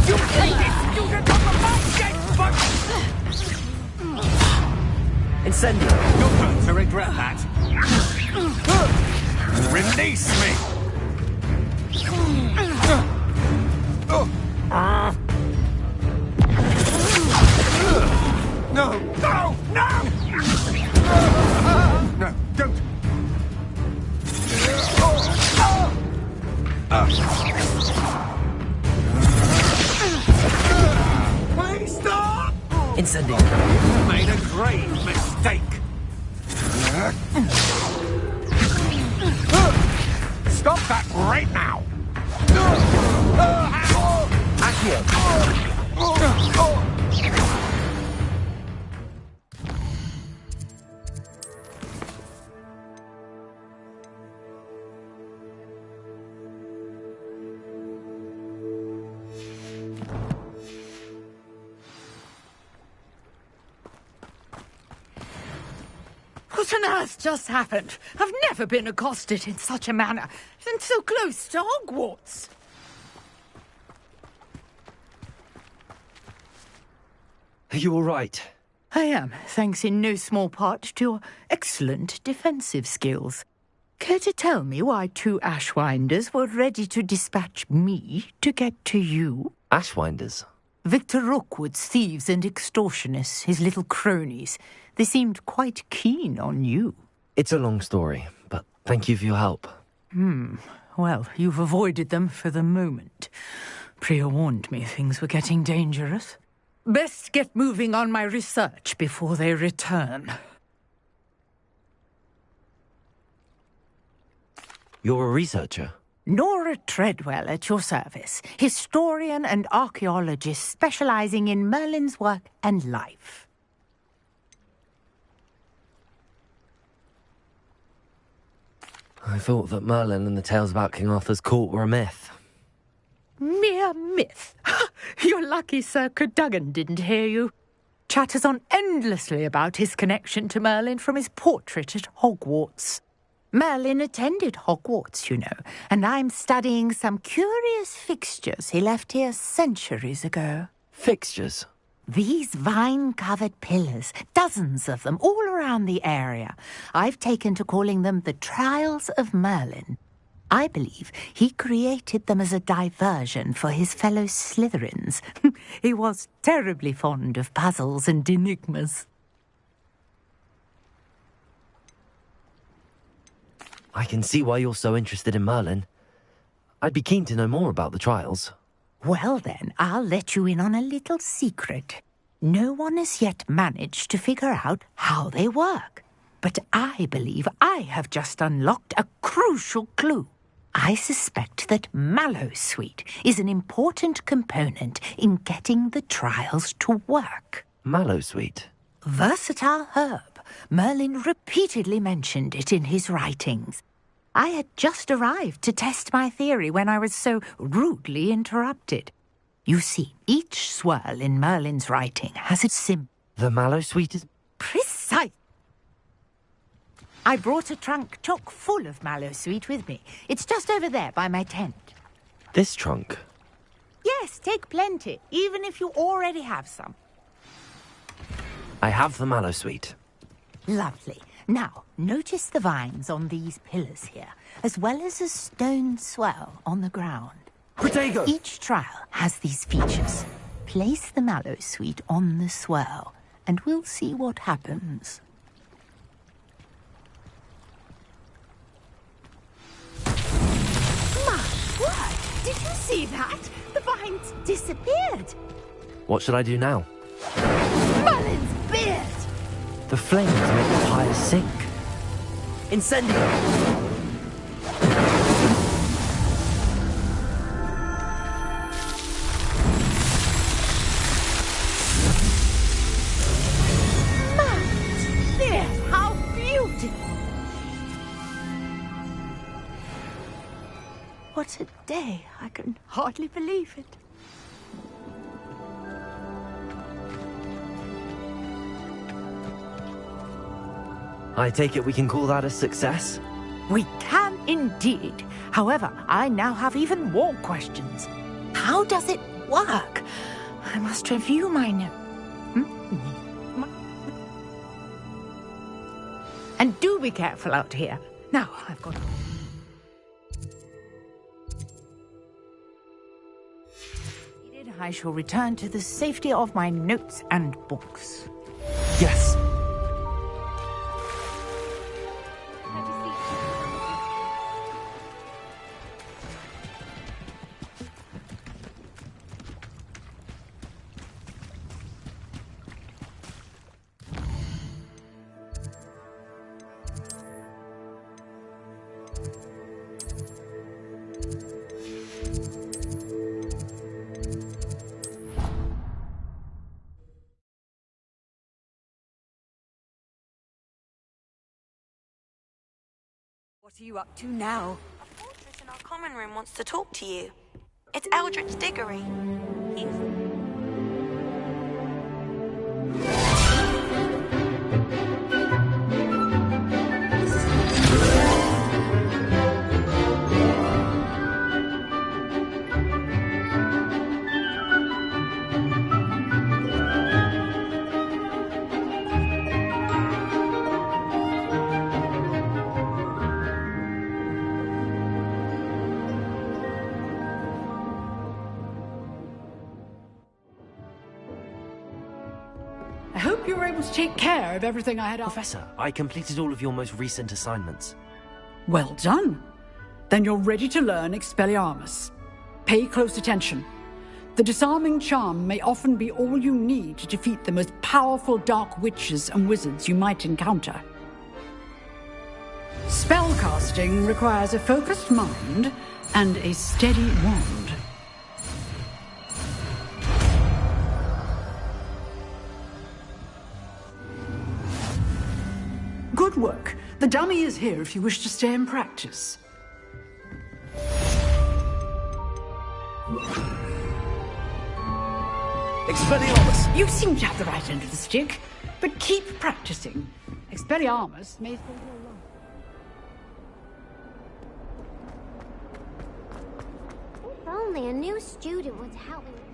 You hated student of the mountain! Incendio. You're going to regret that. Release me! No! No! No! No, don't! Please stop! Incendio. You made a grave mistake. Stop that right now! Accio. What on earth just happened? I've never been accosted in such a manner, and so close to Hogwarts. Are you all right? I am, thanks in no small part to your excellent defensive skills. Care to tell me why 2 Ashwinders were ready to dispatch me to get to you? Ashwinders? Victor Rookwood's thieves and extortionists, his little cronies. They seemed quite keen on you. It's a long story, but thank you for your help. Well, you've avoided them for the moment. Priya warned me things were getting dangerous. Best get moving on my research before they return. You're a researcher? Nora Treadwell at your service, historian and archaeologist specializing in Merlin's work and life. I thought that Merlin and the tales about King Arthur's court were a myth. Mere myth. You're lucky Sir Cadogan didn't hear you. Chatters on endlessly about his connection to Merlin from his portrait at Hogwarts. Merlin attended Hogwarts, you know, and I'm studying some curious fixtures he left here centuries ago. Fixtures? These vine-covered pillars, dozens of them, all around the area. I've taken to calling them the Trials of Merlin. I believe he created them as a diversion for his fellow Slytherins. He was terribly fond of puzzles and enigmas. I can see why you're so interested in Merlin. I'd be keen to know more about the trials. Well then, I'll let you in on a little secret. No one has yet managed to figure out how they work. But I believe I have just unlocked a crucial clue. I suspect that Mallowsweet is an important component in getting the trials to work. Mallowsweet? Versatile herb. Merlin repeatedly mentioned it in his writings. I had just arrived to test my theory when I was so rudely interrupted. You see, each swirl in Merlin's writing has its symbol. The Mallowsweet is... Precise! I brought a trunk chock full of Mallowsweet with me. It's just over there by my tent. This trunk? Yes, take plenty, even if you already have some. I have the Mallowsweet. Lovely. Now, notice the vines on these pillars here, as well as a stone swell on the ground. Protego! Each trial has these features. Place the Mallowsweet on the swell, and we'll see what happens. My word! Did you see that? The vines disappeared. What should I do now? Merlin's beard! The flames make the pyre sink. Incendio! How beautiful! What a day! I can hardly believe it. I take it we can call that a success? We can indeed. However, I now have even more questions. How does it work? I must review my notes. And do be careful out here. Now, I've got... I shall return to the safety of my notes and books. Yes. What are you up to now? A portrait in our common room wants to talk to you. It's Eldritch Diggory. I hope you were able to take care of everything I had asked. Professor, I completed all of your most recent assignments. Well done. Then you're ready to learn Expelliarmus. Pay close attention. The disarming charm may often be all you need to defeat the most powerful dark witches and wizards you might encounter. Spellcasting requires a focused mind and a steady wand. Good work. The dummy is here if you wish to stay and practice. Expelliarmus! You seem to have the right end of the stick, but keep practicing. Expelliarmus may save your life. If only a new student would help me.